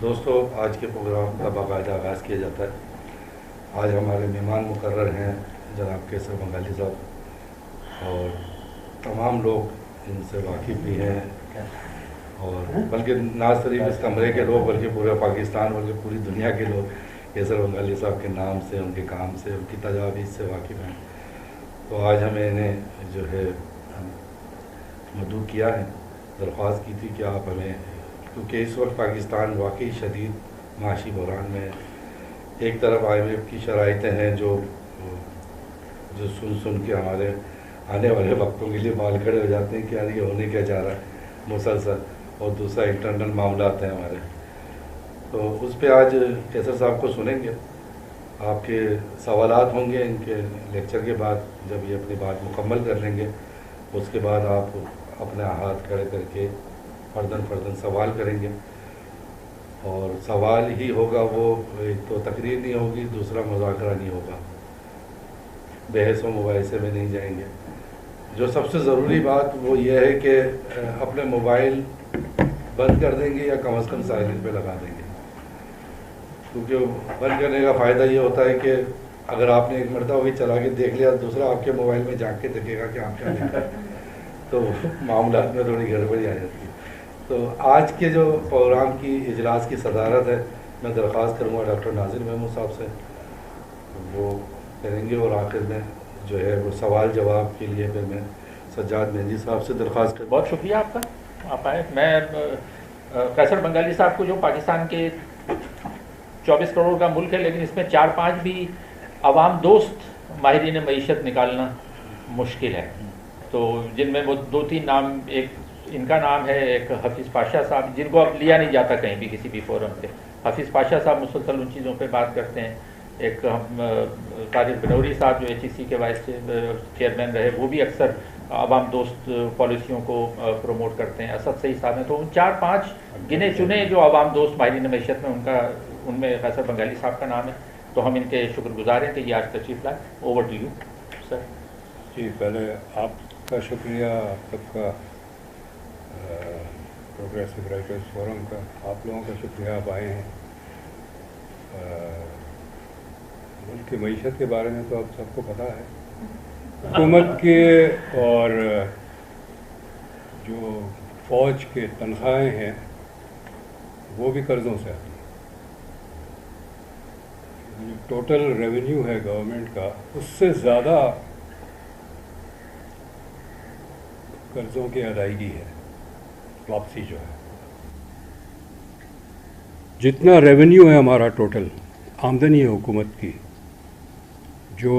دوستو آج کے پروگرام کا باقاعدہ آغاز کیا جاتا ہے۔ آج ہمارے مہمان مقرر ہیں جناب کیسر بنگالی صاحب، اور تمام لوگ ان سے واقف بھی ہیں، اور بلکہ نہ صرف اس کمرے کے لوگ بلکہ پورے پاکستان بلکہ پوری دنیا کے لوگ کیسر بنگالی صاحب کے نام سے، ان کے کام سے، ان کی تجاویز سے واقف ہیں۔ تو آج ہمیں انہیں جو ہے مدعو کیا ہے، درخواست کی تھی کہ آپ ہمیں، کیونکہ اس وقت پاکستان واقعی شدید معاشی بحران میں ہے۔ ایک طرف IMF کی شرائطیں ہیں جو سن کے ہمارے آنے والے وقتوں کے لیے بال کھڑے ہو جاتے ہیں کہ یار یہ ہونے کیا جا رہا ہے مسلسل، اور دوسرا انٹرنل معاملات ہیں ہمارے۔ تو اس پہ آج کیسر صاحب کو سنیں گے، آپ کے سوالات ہوں گے ان کے لیکچر کے بعد، جب یہ اپنی بات مکمل کر لیں گے اس کے بعد آپ اپنے ہاتھ کھڑے کر کے فردن سوال کریں گے، اور سوال ہی ہوگا، وہ ایک تو تقریر نہیں ہوگی، دوسرا مذاکرہ نہیں ہوگا، بحث و مباحثے میں نہیں جائیں گے۔ جو سب سے ضروری بات وہ یہ ہے کہ اپنے موبائل بند کر دیں گے یا کم از کم سائلنٹ پہ لگا دیں گے، کیونکہ بند کرنے کا فائدہ یہ ہوتا ہے کہ اگر آپ نے ایک مرتبہ وہی چلا کے دیکھ لیا، دوسرا آپ کے موبائل میں جا کے دیکھے گا کہ آپ کیا دیکھا ہے، تو معاملات میں تھوڑی گڑبڑی آ جاتی ہے۔ تو آج کے جو پروگرام کی اجلاس کی صدارت ہے، میں درخواست کروں گا ڈاکٹر ناظر محمود صاحب سے، وہ کریں گے، اور آخر میں جو ہے وہ سوال جواب کے لیے پھر میں سجاد مہندی صاحب سے درخواست کروں۔ بہت شکریہ آپ کا، آپ آئے۔ میں کیسر بنگالی صاحب کو، جو پاکستان کے 24 کروڑ کا ملک ہے، لیکن اس میں 4-5 بھی عوام دوست ماہرین معیشت نکالنا مشکل ہے، تو جن میں وہ 2-3 نام، ایک ان کا نام ہے، ایک حفیظ پاشا صاحب، جن کو اب لیا نہیں جاتا کہیں بھی کسی بھی فورم پہ۔ حفیظ پاشا صاحب مسلسل ان چیزوں پہ بات کرتے ہیں۔ ایک طارق بنوری صاحب جو HEC کے وائس چیئرمین رہے، وہ بھی اکثر عوام دوست پالیسیوں کو پروموٹ کرتے ہیں۔ اسد سعید صاحب ہیں، تو ان 4-5 گنے چنے جو عوام دوست ماہرین معیشت میں، ان میں کیسر بنگالی صاحب کا نام ہے، تو ہم ان کے شکر گزار ہیں کہ یہ آج تشریف لائے۔ Over to you sir. جی، پہلے آپ کا شکریہ، آپ سب کا، پروگریسو رائٹرز فورم کا، آپ لوگوں کا شکریہ، آپ آئے ہیں۔ ملک کی معیشت کے بارے میں تو اب سب کو پتہ ہے، حکومت کے اور جو فوج کے تنخواہیں ہیں وہ بھی قرضوں سے آتی ہیں۔ جو ٹوٹل ریونیو ہے گورنمنٹ کا، اس سے زیادہ قرضوں کی ادائیگی ہے، واپسی جو ہے۔ جتنا ریونیو ہے ہمارا، ٹوٹل آمدنی ہے حکومت کی، جو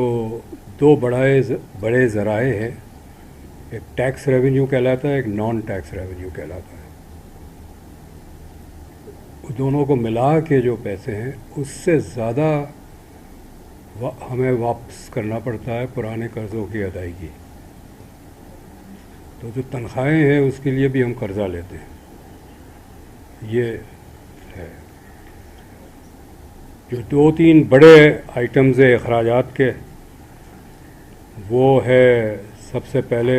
2 بڑے ذرائع ہیں، ایک ٹیکس ریونیو کہلاتا ہے، ایک نان ٹیکس ریونیو کہلاتا ہے۔ دونوں کو ملا کے جو پیسے ہیں، اس سے زیادہ ہمیں واپس کرنا پڑتا ہے پرانے قرضوں کی ادائیگی۔ تو جو تنخواہیں ہیں اس کے لیے بھی ہم قرضہ لیتے ہیں، یہ ہے۔ جو 2-3 بڑے آئٹمز ہیں اخراجات کے، وہ ہے سب سے پہلے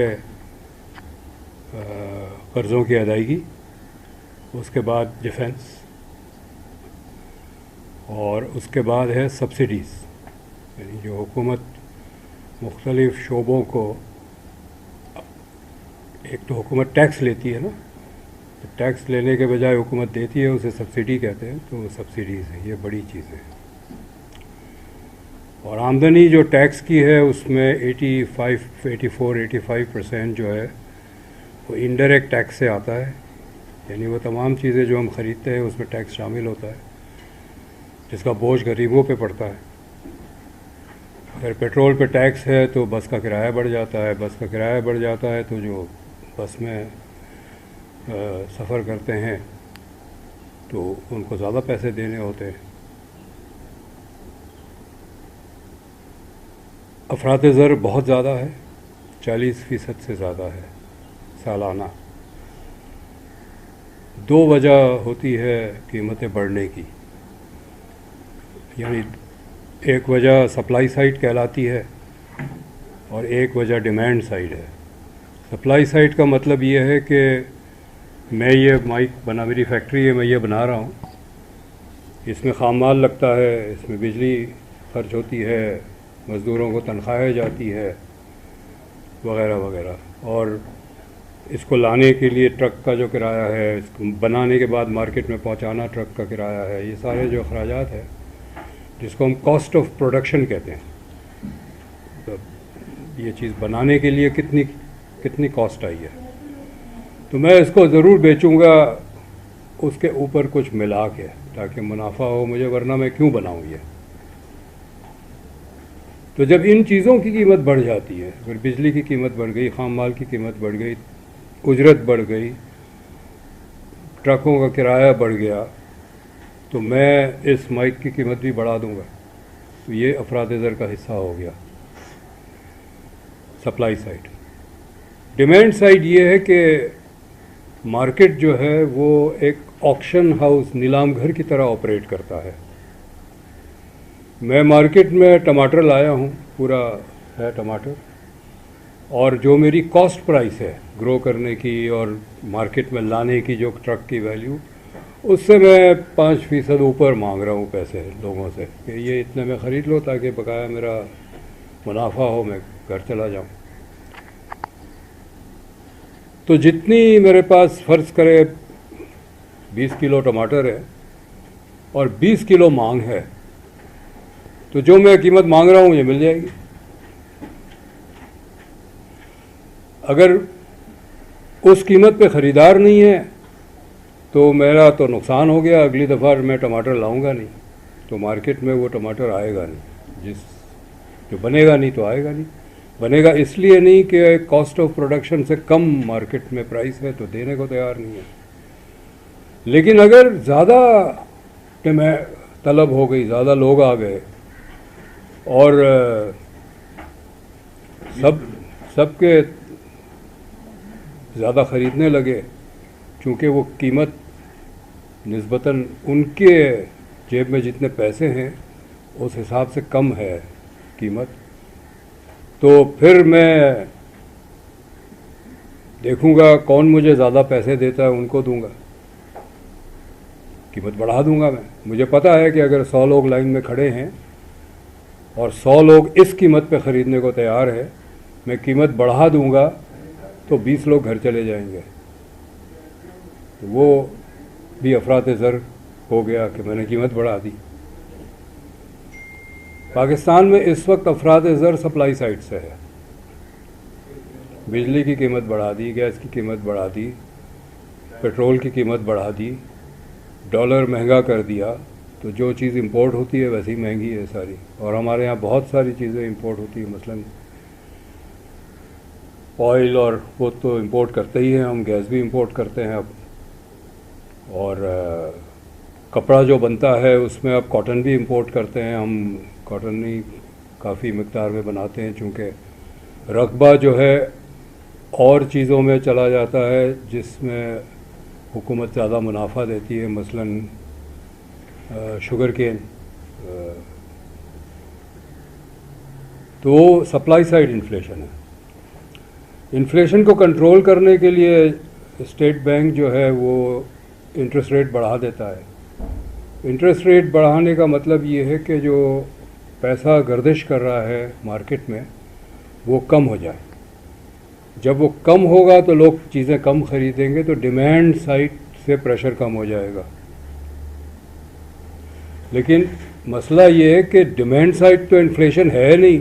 قرضوں کی ادائیگی، اس کے بعد ڈیفنس، اور اس کے بعد ہے سبسڈیز، یعنی جو حکومت مختلف شعبوں کو، ایک تو حکومت ٹیکس لیتی ہے نا، تو ٹیکس لینے کے بجائے حکومت دیتی ہے، اسے سبسڈی کہتے ہیں، تو وہ سبسڈیز ہیں، یہ بڑی چیزیں ہیں۔ اور آمدنی جو ٹیکس کی ہے اس میں 85% جو ہے وہ انڈائریکٹ ٹیکس سے آتا ہے، یعنی وہ تمام چیزیں جو ہم خریدتے ہیں اس میں ٹیکس شامل ہوتا ہے، جس کا بوجھ غریبوں پہ پڑتا ہے۔ اگر پیٹرول پہ ٹیکس ہے تو بس کا کرایہ بڑھ جاتا ہے، بس کا کرایہ بڑھ جاتا ہے تو جو بس میں سفر کرتے ہیں تو ان کو زیادہ پیسے دینے ہوتے ہیں۔ افراط زر بہت زیادہ ہے، 40% سے زیادہ ہے سالانہ۔ 2 وجہ ہوتی ہے قیمتیں بڑھنے کی، یعنی ایک وجہ سپلائی سائڈ کہلاتی ہے اور ایک وجہ ڈیمانڈ سائڈ ہے۔ سپلائی سائڈ کا مطلب یہ ہے کہ میں یہ مائک میری فیکٹری ہے، میں یہ بنا رہا ہوں، اس میں خام مال لگتا ہے، اس میں بجلی خرچ ہوتی ہے، مزدوروں کو تنخواہیں جاتی ہے وغیرہ وغیرہ، اور اس کو لانے کے لیے ٹرک کا جو کرایہ ہے، اس کو بنانے کے بعد مارکیٹ میں پہنچانا ٹرک کا کرایہ ہے، یہ سارے جو اخراجات ہیں جس کو ہم کاسٹ آف پروڈکشن کہتے ہیں، تو یہ چیز بنانے کے لیے کتنی کاسٹ آئی ہے، تو میں اس کو ضرور بیچوں گا اس کے اوپر کچھ ملا کے تاکہ منافع ہو مجھے، ورنہ میں کیوں بناؤں یہ۔ تو جب ان چیزوں کی قیمت بڑھ جاتی ہے، اگر بجلی کی قیمت بڑھ گئی، خام مال کی قیمت بڑھ گئی، اجرت بڑھ گئی، ٹرکوں کا کرایہ بڑھ گیا، تو میں اس مائک کی قیمت بھی بڑھا دوں گا، تو یہ افراط زر کا حصہ ہو گیا سپلائی سائڈ۔ ڈیمانڈ سائڈ یہ ہے کہ مارکیٹ جو ہے وہ ایک آکشن ہاؤس، نیلام گھر کی طرح آپریٹ کرتا ہے۔ میں مارکیٹ میں ٹماٹر لایا ہوں، پورا ہے ٹماٹر، اور جو میری کاسٹ پرائس ہے گرو کرنے کی اور مارکیٹ میں لانے کی جو ٹرک کی ویلیو، اس سے میں 5% اوپر مانگ رہا ہوں پیسے لوگوں سے کہ یہ اتنے میں خرید لو تاکہ بقایا میرا منافع ہو، میں گھر چلا جاؤں۔ تو جتنی میرے پاس فرض کرے 20 کلو ٹماٹر ہے اور 20 کلو مانگ ہے، تو جو میں قیمت مانگ رہا ہوں یہ مل جائے گی۔ اگر اس قیمت پہ خریدار نہیں ہے تو میرا تو نقصان ہو گیا، اگلی دفعہ میں ٹماٹر لاؤں گا نہیں، تو مارکیٹ میں وہ ٹماٹر آئے گا نہیں، جو بنے گا نہیں تو آئے گا نہیں۔ بنے گا اس لیے نہیں کہ کاسٹ آف پروڈکشن سے کم مارکیٹ میں پرائس ہے تو دینے کو تیار نہیں ہے۔ لیکن اگر زیادہ طلب ہو گئی، زیادہ لوگ آ گئے اور سب کے زیادہ خریدنے لگے، چونکہ وہ قیمت نسبتاً ان کے جیب میں جتنے پیسے ہیں اس حساب سے کم ہے قیمت، تو پھر میں دیکھوں گا کون مجھے زیادہ پیسے دیتا ہے، ان کو دوں گا، قیمت بڑھا دوں گا۔ میں مجھے پتہ ہے کہ اگر 100 لوگ لائن میں کھڑے ہیں اور 100 لوگ اس قیمت پہ خریدنے کو تیار ہے، میں قیمت بڑھا دوں گا تو 20 لوگ گھر چلے جائیں گے، وہ بھی افراط زر ہو گیا کہ میں نے قیمت بڑھا دی۔ پاکستان میں اس وقت افراط زر سپلائی سائڈ سے ہے، بجلی کی قیمت بڑھا دی، گیس کی قیمت بڑھا دی، پیٹرول کی قیمت بڑھا دی، ڈالر مہنگا کر دیا، تو جو چیز امپورٹ ہوتی ہے ویسے ہی مہنگی ہے ساری، اور ہمارے ہاں بہت ساری چیزیں امپورٹ ہوتی ہیں، مثلاً آئل، اور وہ تو امپورٹ کرتے ہی ہیں ہم، گیس بھی امپورٹ کرتے ہیں اب، اور کپڑا جو بنتا ہے اس میں اب کاٹن بھی امپورٹ کرتے ہیں ہم، کاٹن ہی کافی مقدار میں بناتے ہیں، چونکہ رقبہ جو ہے اور چیزوں میں چلا جاتا ہے جس میں حکومت زیادہ منافع دیتی ہے، مثلاً شوگر کین، تو وہ سپلائی سائڈ انفلیشن ہے۔ انفلیشن کو کنٹرول کرنے کے لیے اسٹیٹ بینک جو ہے وہ انٹرسٹ ریٹ بڑھا دیتا ہے۔ انٹرسٹ ریٹ بڑھانے کا مطلب یہ ہے کہ جو پیسہ گردش کر رہا ہے مارکیٹ میں وہ کم ہو جائے۔ جب وہ کم ہوگا تو لوگ چیزیں کم خریدیں گے، تو ڈیمانڈ سائڈ سے پریشر کم ہو جائے گا۔ لیکن مسئلہ یہ ہے کہ ڈیمانڈ سائڈ تو انفلیشن ہے نہیں،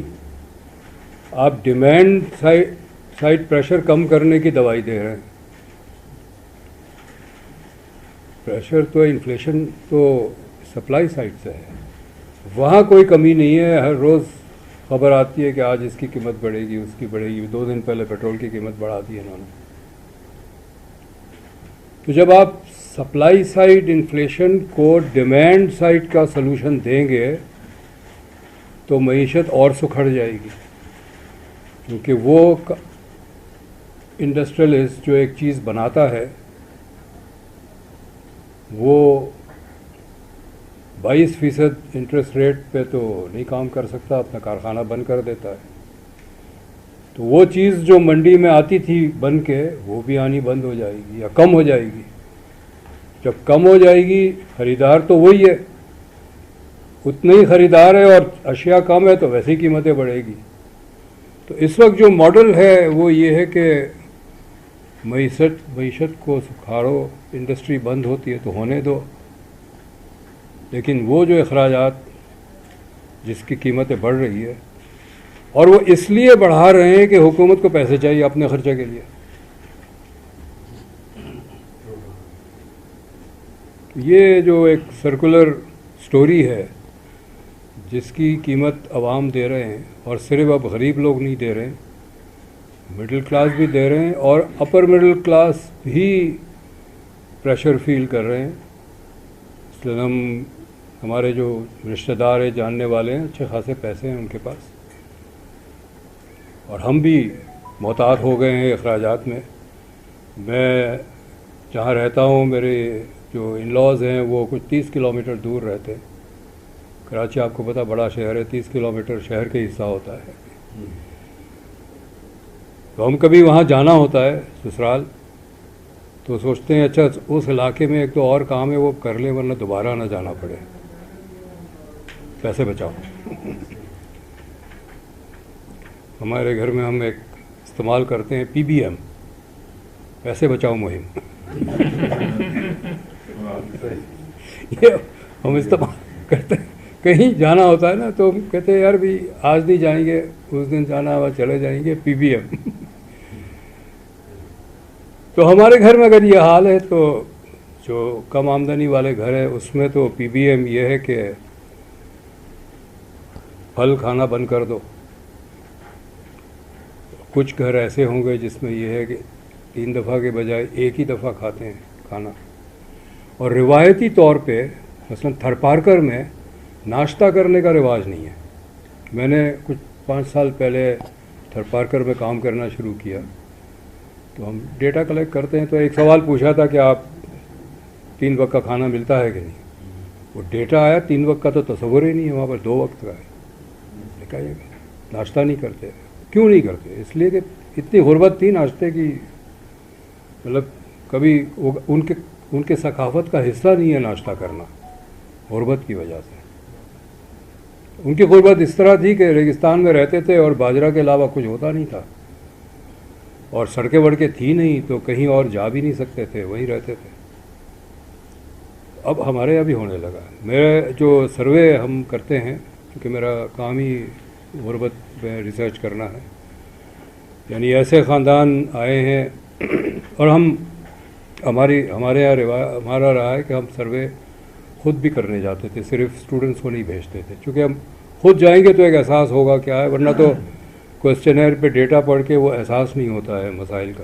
آپ ڈیمانڈ سائڈ پریشر کم کرنے کی دوائی دے رہے ہیں۔ پریشر تو انفلیشن تو سپلائی سائڈ سے ہے، وہاں کوئی کمی نہیں ہے، ہر روز خبر آتی ہے کہ آج اس کی قیمت بڑھے گی، اس کی بڑھے گی، 2 دن پہلے پیٹرول کی قیمت بڑھا دی ہے انہوں نے۔ تو جب آپ سپلائی سائڈ انفلیشن کو ڈیمانڈ سائڈ کا سلوشن دیں گے تو معیشت اور سکھڑ جائے گی، کیونکہ وہ انڈسٹریلسٹ جو ایک چیز بناتا ہے وہ 22% انٹرسٹ ریٹ پہ تو نہیں کام کر سکتا، اپنا کارخانہ بند کر دیتا ہے، تو وہ چیز جو منڈی میں آتی تھی بن کے وہ بھی آنی بند ہو جائے گی یا کم ہو جائے گی۔ جب کم ہو جائے گی، خریدار تو وہی ہے اتنے ہی خریدار ہے اور اشیاء کم ہے تو ویسی قیمتیں بڑھے گی. تو اس وقت جو ماڈل ہے وہ یہ ہے کہ معیشت کو سکھاڑو, انڈسٹری بند ہوتی ہے تو ہونے دو, لیکن وہ جو اخراجات جس کی قیمتیں بڑھ رہی ہے اور وہ اس لیے بڑھا رہے ہیں کہ حکومت کو پیسے چاہیے اپنے خرچے کے لیے. یہ جو ایک سرکولر سٹوری ہے جس کی قیمت عوام دے رہے ہیں, اور صرف اب غریب لوگ نہیں دے رہے ہیں, مڈل کلاس بھی دے رہے ہیں, اور اپر مڈل کلاس بھی پریشر فیل کر رہے ہیں. اس لیے ہمارے جو رشتہ دار ہیں, جاننے والے ہیں, اچھے خاصے پیسے ہیں ان کے پاس, اور ہم بھی محتاط ہو گئے ہیں اخراجات میں. میں جہاں رہتا ہوں, میرے جو ان لاز ہیں وہ کچھ 30 کلومیٹر دور رہتے ہیں. کراچی آپ کو پتہ بڑا شہر ہے, 30 کلومیٹر شہر کا حصہ ہوتا ہے. تو ہم کبھی وہاں جانا ہوتا ہے سسرال تو سوچتے ہیں اچھا اس علاقے میں ایک تو اور کام ہے وہ کر لیں ورنہ دوبارہ نہ جانا پڑے, پیسے بچاؤ. ہمارے گھر میں ہم ایک استعمال کرتے ہیں PBM, پیسے بچاؤ مہم. یہ ہم استعمال کرتے ہیں, کہیں جانا ہوتا ہے نا تو ہم کہتے ہیں یار بھی آج نہیں جائیں گے, اس دن جانا ہوا چلے جائیں گے, PBM. تو ہمارے گھر میں اگر یہ حال ہے تو جو کم آمدنی والے گھر ہے اس میں تو PBM یہ ہے کہ پھل کھانا بند کر دو. کچھ گھر ایسے ہوں گے جس میں یہ ہے کہ 3 دفعہ کے بجائے ایک ہی دفعہ کھاتے ہیں کھانا. اور روایتی طور پہ مثلا تھرپارکر میں ناشتہ کرنے کا رواج نہیں ہے. میں نے کچھ 5 سال پہلے تھرپارکر میں کام کرنا شروع کیا تو ہم ڈیٹا کلیکٹ کرتے ہیں, تو ایک سوال پوچھا تھا کہ آپ 3 وقت کا کھانا ملتا ہے کہ نہیں. وہ ڈیٹا آیا 3 وقت کا تو تصور ہی نہیں ہے, وہاں پر 2 وقت کا ہے. دیکھا یہ ناشتہ نہیں کرتے. کیوں نہیں کرتے؟ اس لیے کہ اتنی غربت تھی ناشتے کی, مطلب کبھی ان کے ثقافت کا حصہ نہیں ہے ناشتہ کرنا, غربت کی وجہ سے. ان کی غربت اس طرح تھی کہ ریگستان میں رہتے تھے اور باجرہ کے علاوہ کچھ ہوتا نہیں تھا, اور سڑکیں وڑکیں تھی نہیں تو کہیں اور جا بھی نہیں سکتے تھے, وہیں رہتے تھے. اب ہمارے یہاں بھی ہونے لگا. میرے جو سروے ہم کرتے ہیں, کیونکہ میرا کام ہی غربت میں ریسرچ کرنا ہے, یعنی ایسے خاندان آئے ہیں اور ہمارے یہاں ہمارا رہا ہے کہ ہم سروے خود بھی کرنے جاتے تھے, صرف اسٹوڈنٹس کو نہیں بھیجتے تھے, چونکہ ہم خود جائیں گے تو ایک احساس ہوگا کیا ہے, ورنہ تو کوشچنر پہ ڈیٹا پڑھ کے وہ احساس نہیں ہوتا ہے مسائل کا.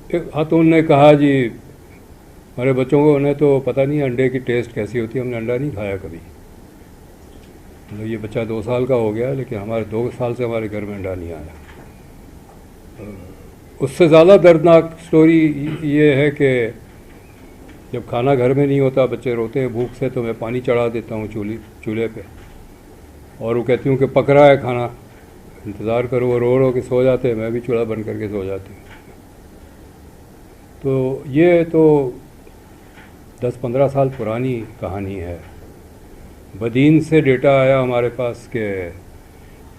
ایک خاتون نے کہا جی ہمارے بچوں کو انہیں تو پتہ نہیں انڈے کی ٹیسٹ کیسی ہوتی ہے, ہم نے انڈا نہیں کھایا کبھی. مطلب یہ بچہ 2 سال کا ہو گیا لیکن ہمارے 2 سال سے ہمارے گھر میں انڈا نہیں آیا. اس سے زیادہ دردناک سٹوری یہ ہے کہ جب کھانا گھر میں نہیں ہوتا, بچے روتے ہیں بھوک سے, تو میں پانی چڑھا دیتا ہوں چولہے پہ, اور وہ کہتی ہوں کہ پک رہا ہے کھانا, انتظار کرو. وہ رو کے سو جاتے ہیں, میں بھی چولہا بند کر کے سو جاتی ہوں. تو یہ تو 10-15 سال پرانی کہانی ہے. بدین سے ڈیٹا آیا ہمارے پاس کہ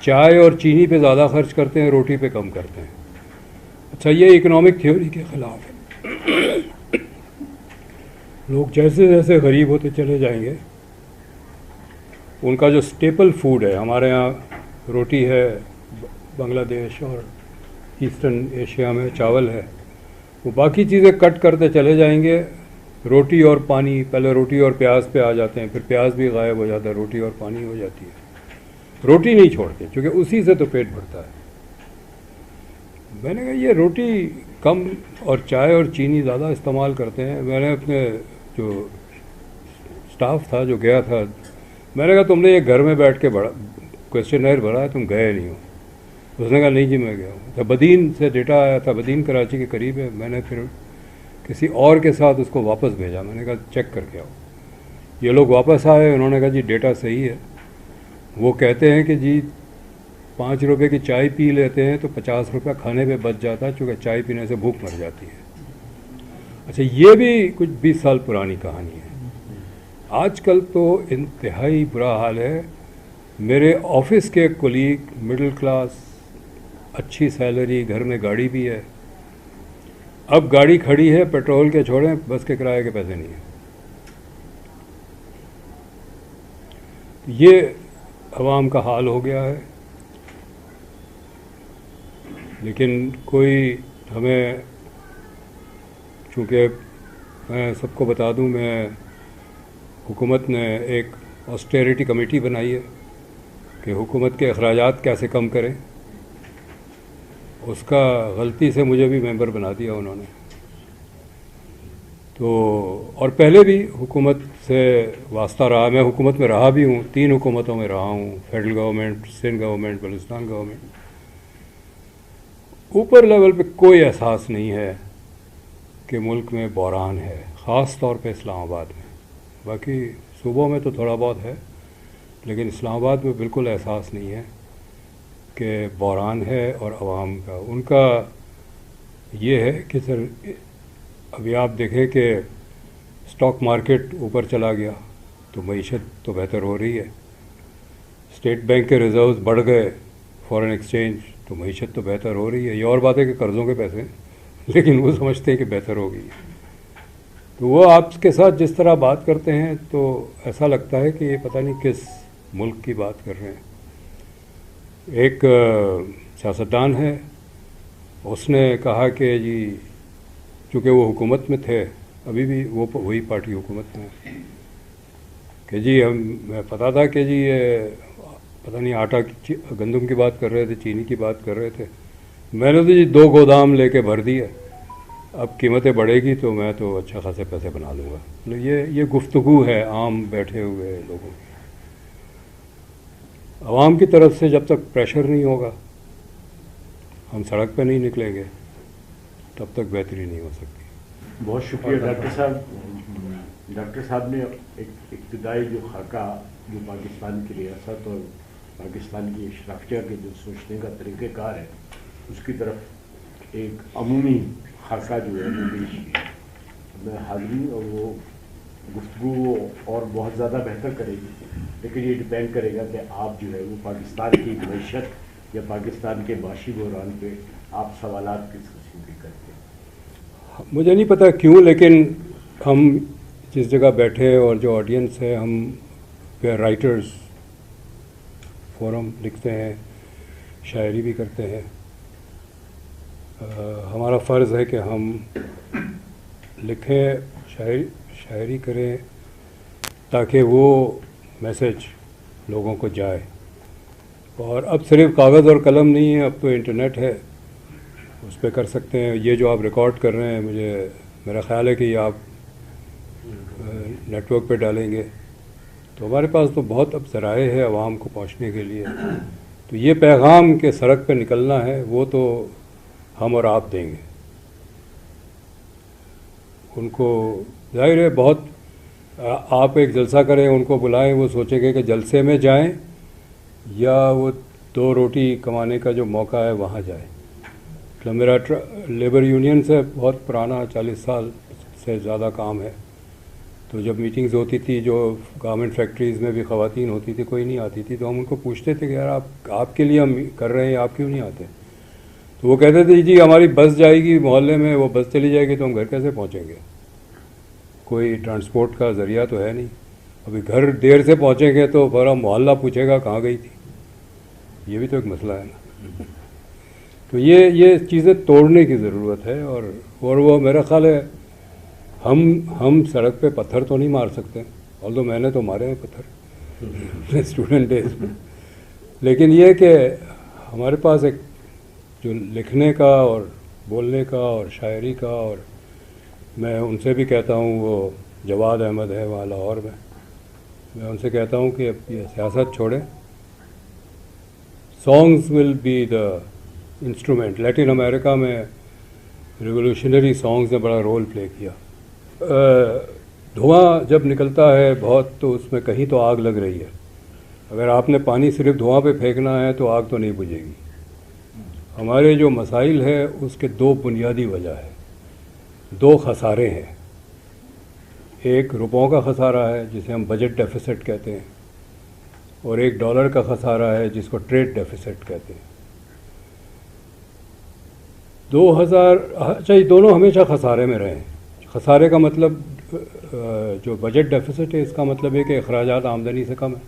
چائے اور چینی پہ زیادہ خرچ کرتے ہیں, روٹی پہ کم کرتے ہیں. اچھا, یہ اکنامک تھیوری کے خلاف ہے. لوگ جیسے جیسے غریب ہوتے چلے جائیں گے, ان کا جو سٹیپل فوڈ ہے, ہمارے ہاں روٹی ہے, بنگلہ دیش اور ایسٹرن ایشیا میں چاول ہے, وہ باقی چیزیں کٹ کرتے چلے جائیں گے. روٹی اور پانی, پہلے روٹی اور پیاز پہ آ جاتے ہیں, پھر پیاز بھی غائب ہو جاتا ہے, روٹی اور پانی ہو جاتی ہے. روٹی نہیں چھوڑتے کیونکہ اسی سے تو پیٹ بھرتا ہے. میں نے کہا یہ روٹی کم اور چائے اور چینی زیادہ استعمال کرتے ہیں. میں نے اپنے جو اسٹاف تھا جو گیا تھا, میں نے کہا تم نے یہ گھر میں بیٹھ کے کوشچنر بھرا ہے, تم گئے نہیں ہو. اس نے کہا نہیں جی میں گیا ہوں. تو بدین سے ڈیٹا آیا تھا, بدین کراچی کے قریب ہے. میں نے پھر کسی اور کے ساتھ اس کو واپس بھیجا, میں نے کہا چیک کر کے آؤ. یہ لوگ واپس آئے, انہوں نے کہا جی ڈیٹا صحیح ہے. وہ کہتے ہیں کہ جی 5 روپے کی چائے پی لیتے ہیں تو 50 روپے کھانے پہ بچ جاتا ہے, چونکہ چائے پینے سے بھوک مر جاتی ہے. اچھا یہ بھی کچھ 20 سال پرانی کہانی ہے. آج کل تو انتہائی برا حال ہے. میرے آفس کے کولیگ مڈل کلاس, اچھی سیلری, گھر میں گاڑی بھی ہے, اب گاڑی کھڑی ہے, پیٹرول کے چھوڑیں, بس کے کرائے کے پیسے نہیں ہیں. یہ عوام کا حال ہو گیا ہے. لیکن کوئی ہمیں, چونکہ میں سب کو بتا دوں, میں حکومت نے ایک آسٹیریٹی کمیٹی بنائی ہے کہ حکومت کے اخراجات کیسے کم کریں. اس کا غلطی سے مجھے بھی ممبر بنا دیا انہوں نے. تو اور پہلے بھی حکومت سے واسطہ رہا, میں حکومت میں رہا بھی ہوں, 3 حکومتوں میں رہا ہوں, federal government, Sindh government, Balochistan government. اوپر لیول پہ کوئی احساس نہیں ہے کہ ملک میں بحران ہے, خاص طور پہ اسلام آباد میں. باقی صوبوں میں تو تھوڑا بہت ہے, لیکن اسلام آباد میں بالکل احساس نہیں ہے کہ بحران ہے. اور عوام کا, ان کا یہ ہے کہ سر ابھی آپ دیکھیں کہ اسٹاک مارکیٹ اوپر چلا گیا تو معیشت تو بہتر ہو رہی ہے. اسٹیٹ بینک کے ریزروز بڑھ گئے, فارن ایکسچینج, تو معیشت تو بہتر ہو رہی ہے. یہ اور بات ہے کہ قرضوں کے پیسے ہیں, لیکن وہ سمجھتے ہیں کہ بہتر ہو گئی. تو وہ آپ کے ساتھ جس طرح بات کرتے ہیں تو ایسا لگتا ہے کہ یہ پتہ نہیں کس ملک کی بات کر رہے ہیں. ایک سیاستدان ہے, اس نے کہا کہ جی چونکہ وہ حکومت میں تھے, ابھی بھی وہ وہی پارٹی حکومت میں ہے, کہ جی ہمیں پتہ تھا کہ جی یہ پتہ نہیں آٹا گندم کی بات کر رہے تھے, چینی کی بات کر رہے تھے, میں نے تو جی 2 گودام لے کے بھر دیے, اب قیمتیں بڑھے گی تو میں تو اچھا خاصے پیسے بنا لوں گا. یہ گفتگو ہے عام بیٹھے ہوئے لوگوں کی. عوام کی طرف سے جب تک پریشر نہیں ہوگا, ہم سڑک پہ نہیں نکلیں گے, تب تک بہتری نہیں ہو سکتی. بہت شکریہ ڈاکٹر صاحب. ڈاکٹر صاحب نے ایک ابتدائی جو خاکہ جو پاکستان کی ریاست اور پاکستان کی اسٹرکچر کے جو سوچنے کا طریقہ کار ہے, اس کی طرف ایک عمومی خاکہ جو ہے وہ پیش کیا. میں حاضری اور وہ گفتگو اور بہت زیادہ بہتر کرے گی, لیکن یہ ڈپینڈ کرے گا کہ آپ جو ہے وہ پاکستان کی معیشت یا پاکستان کے معاشی بحران پہ آپ سوالات کس قسم کے کرتے ہیں. مجھے نہیں پتہ کیوں, لیکن ہم جس جگہ بیٹھے اور جو آڈینس ہے, ہم رائٹرز فورم لکھتے ہیں, شاعری بھی کرتے ہیں. ہمارا فرض ہے کہ ہم لکھیں, شاعری کریں, تاکہ وہ میسج لوگوں کو جائے. اور اب صرف کاغذ اور قلم نہیں ہے, اب تو انٹرنیٹ ہے, اس پہ کر سکتے ہیں. یہ جو آپ ریکارڈ کر رہے ہیں, میرا خیال ہے کہ یہ آپ نیٹ ورک پہ ڈالیں گے تو ہمارے پاس تو بہت اب ذرائع ہے عوام کو پہنچنے کے لیے. تو یہ پیغام کہ سڑک پہ نکلنا ہے, وہ تو ہم اور آپ دیں گے ان کو. ظاہر ہے بہت, آپ ایک جلسہ کریں, ان کو بلائیں, وہ سوچیں گے کہ جلسے میں جائیں یا وہ 2 روٹی کمانے کا جو موقع ہے وہاں جائیں. مطلب میرا لیبر یونین سے بہت پرانا 40 سال سے زیادہ کام ہے. تو جب میٹنگز ہوتی تھی, جو گارمنٹ فیکٹریز میں بھی خواتین ہوتی تھی, کوئی نہیں آتی تھی, تو ہم ان کو پوچھتے تھے کہ یار آپ کے لیے ہم کر رہے ہیں, آپ کیوں نہیں آتے؟ تو وہ کہتے تھے جی ہماری بس جائے گی محلے میں, وہ بس چلی جائے گی تو ہم گھر کیسے پہنچیں گے؟ کوئی ٹرانسپورٹ کا ذریعہ تو ہے نہیں. ابھی گھر دیر سے پہنچیں گے تو پورا محلہ پوچھے گا کہاں گئی تھی. یہ بھی تو ایک مسئلہ ہے نا. تو یہ چیزیں توڑنے کی ضرورت ہے. اور وہ میرا خیال ہے ہم سڑک پہ پتھر تو نہیں مار سکتے, although میں نے تو مارے ہیں پتھر اسٹوڈنٹ ڈیز میں, لیکن یہ کہ ہمارے پاس ایک جو لکھنے کا اور بولنے کا اور شاعری کا, اور میں ان سے بھی کہتا ہوں, وہ جواد احمد ہے وہاں لاہور میں ان سے کہتا ہوں کہ یہ سیاست چھوڑیں, songs will be the instrument. Latin America میں ریولوشنری سانگز نے بڑا رول پلے کیا. دھواں جب نکلتا ہے بہت تو اس میں کہیں تو آگ لگ رہی ہے. اگر آپ نے پانی صرف دھواں پہ پھینکنا ہے تو آگ تو نہیں بجھے گی. ہمارے جو مسائل ہے اس کے 2 بنیادی وجہ ہے. دو خسارے ہیں. ایک روپوں کا خسارہ ہے جسے ہم بجٹ ڈیفیسٹ کہتے ہیں, اور ایک ڈالر کا خسارہ ہے جس کو ٹریڈ ڈیفیسٹ کہتے ہیں. 2000 اچھا یہ دونوں ہمیشہ خسارے میں رہے ہیں. خسارے کا مطلب جو بجٹ ڈیفیسٹ ہے اس کا مطلب ہے کہ اخراجات آمدنی سے کم ہے,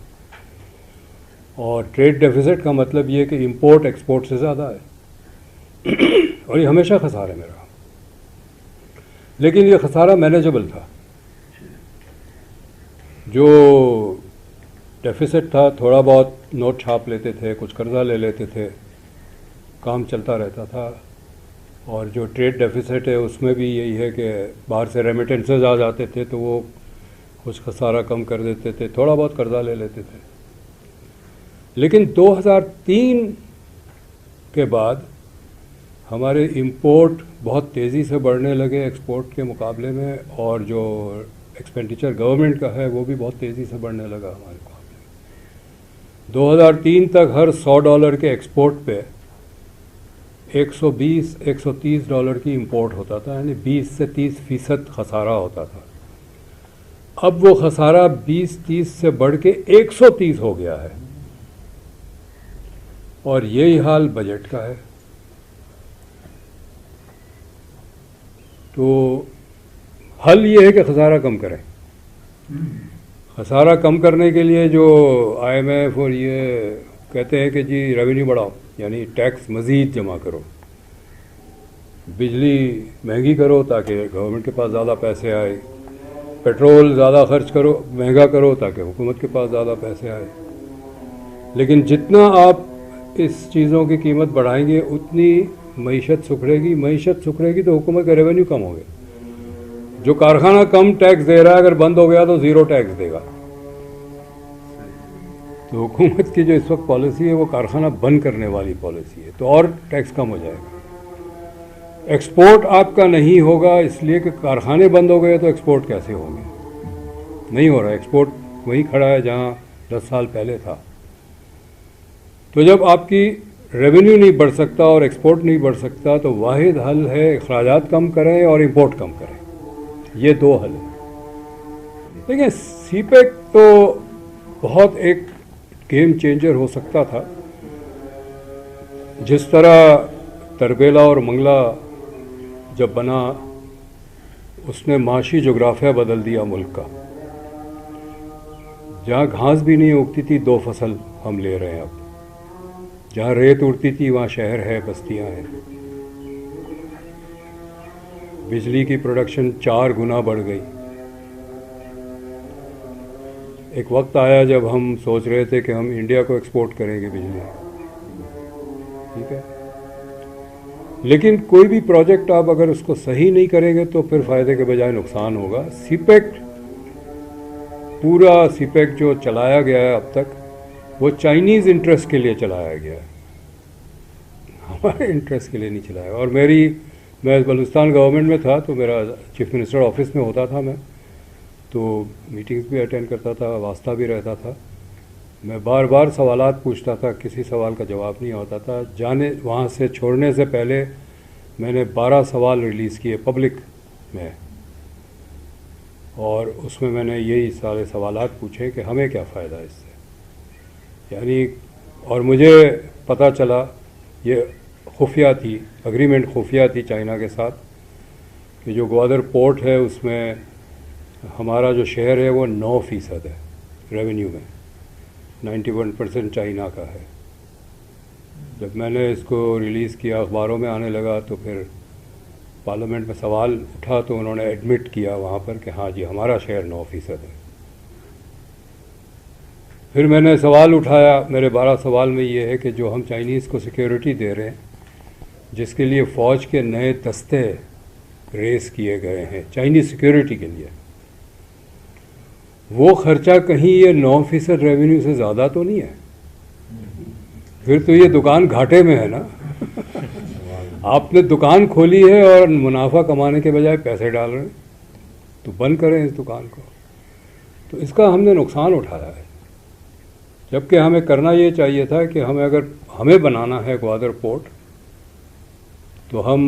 اور ٹریڈ ڈیفیسٹ کا مطلب یہ کہ امپورٹ ایکسپورٹ سے زیادہ ہے, اور یہ ہمیشہ خسارے میں رہا. لیکن یہ خسارہ مینیجبل تھا. جو ڈیفیسٹ تھا تھوڑا بہت نوٹ چھاپ لیتے تھے, کچھ قرضہ لے لیتے تھے, کام چلتا رہتا تھا. اور جو ٹریڈ ڈیفیسٹ ہے اس میں بھی یہی ہے کہ باہر سے ریمیٹنسز آ جاتے تھے تو وہ کچھ خسارہ کم کر دیتے تھے, تھوڑا بہت قرضہ لے لیتے تھے. لیکن 2003 کے بعد ہمارے امپورٹ بہت تیزی سے بڑھنے لگے ایکسپورٹ کے مقابلے میں, اور جو ایکسپینڈیچر گورنمنٹ کا ہے وہ بھی بہت تیزی سے بڑھنے لگا ہمارے مقابلے میں. 2003 تک ہر $100 کے ایکسپورٹ پہ 120-130 ڈالر کی امپورٹ ہوتا تھا, یعنی 20 سے 30% خسارہ ہوتا تھا. اب وہ خسارہ 20-30 سے بڑھ کے 130 ہو گیا ہے, اور یہی حال بجٹ کا ہے. تو حل یہ ہے کہ خسارہ کم کریں. خسارہ کم کرنے کے لیے جو IMF اور یہ کہتے ہیں کہ جی ریونیو بڑھاؤ, یعنی ٹیکس مزید جمع کرو, بجلی مہنگی کرو تاکہ گورنمنٹ کے پاس زیادہ پیسے آئے, پیٹرول زیادہ خرچ کرو, مہنگا کرو تاکہ حکومت کے پاس زیادہ پیسے آئے. لیکن جتنا آپ اس چیزوں کی قیمت بڑھائیں گے اتنی معیشت سکھڑے گی. معیشت سکھڑے گی تو حکومت کا ریونیو کم ہوگا. جو کارخانہ کم ٹیکس دے رہا ہے اگر بند ہو گیا تو 0 ٹیکس دے گا. تو حکومت کی جو اس وقت پالیسی ہے وہ کارخانہ بند کرنے والی پالیسی ہے, تو اور ٹیکس کم ہو جائے گا. ایکسپورٹ آپ کا نہیں ہوگا اس لیے کہ کارخانے بند ہو گئے, تو ایکسپورٹ کیسے ہوں گے؟ نہیں ہو رہا. ایکسپورٹ وہیں کھڑا ہے جہاں 10 سال پہلے تھا. تو جب آپ کی ریونیو نہیں بڑھ سکتا اور ایکسپورٹ نہیں بڑھ سکتا تو واحد حل ہے اخراجات کم کریں اور امپورٹ کم کریں. یہ دو حل ہیں. دیکھیں سی پیک تو بہت ایک گیم چینجر ہو سکتا تھا. جس طرح تربیلا اور منگلا جب بنا اس نے معاشی جغرافیہ بدل دیا ملک کا. جہاں گھاس بھی نہیں اگتی تھی 2 فصل ہم لے رہے ہیں اب. جہاں ریت اڑتی تھی وہاں شہر ہے, بستیاں ہیں. بجلی کی پروڈکشن 4 گنا بڑھ گئی. ایک وقت آیا جب ہم سوچ رہے تھے کہ ہم انڈیا کو ایکسپورٹ کریں گے بجلی, ٹھیک ہے, لیکن کوئی بھی پروجیکٹ آپ اگر اس کو صحیح نہیں کریں گے تو پھر فائدے کے بجائے نقصان ہوگا. سی پیک پورا سی پیک جو چلایا گیا ہے اب تک وہ چائنیز انٹرسٹ کے لیے چلایا گیا ہے, ہمارے انٹرسٹ کے لیے نہیں چلایا. اور میں بلوچستان گورنمنٹ میں تھا تو میرا چیف منسٹر آفس میں ہوتا تھا, میں تو میٹنگز بھی اٹینڈ کرتا تھا, واسطہ بھی رہتا تھا. میں بار بار سوالات پوچھتا تھا, کسی سوال کا جواب نہیں ہوتا تھا. وہاں سے چھوڑنے سے پہلے میں نے 12 سوال ریلیز کیے پبلک میں, اور اس میں نے یہی سارے سوالات پوچھے کہ ہمیں کیا فائدہ اس سے, یعنی. اور مجھے پتہ چلا یہ خفیہ تھی, اگریمنٹ خفیہ تھی چائنا کے ساتھ, کہ جو گوادر پورٹ ہے اس میں ہمارا جو شیئر ہے وہ 9% ہے ریونیو میں, 91% چائنا کا ہے. جب میں نے اس کو ریلیز کیا اخباروں میں آنے لگا تو پھر پارلیمنٹ میں سوال اٹھا تو انہوں نے ایڈمٹ کیا وہاں پر کہ ہاں جی ہمارا شیئر 9% ہے. پھر میں نے سوال اٹھایا, میرے 12 سوال میں یہ ہے کہ جو ہم چائنیز کو سیکیورٹی دے رہے ہیں, جس کے لیے فوج کے نئے دستے ریس کیے گئے ہیں چائنیز سیکیورٹی کے لیے, وہ خرچہ کہیں یہ 9% ریونیو سے زیادہ تو نہیں ہے؟ پھر تو یہ دکان گھاٹے میں ہے نا. آپ نے دکان کھولی ہے اور منافع کمانے کے بجائے پیسے ڈال رہے ہیں, تو بند کریں اس دکان کو. تو اس کا ہم نے نقصان اٹھایا ہے, جبکہ ہمیں کرنا یہ چاہیے تھا کہ اگر ہمیں بنانا ہے گوادر پورٹ تو ہم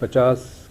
50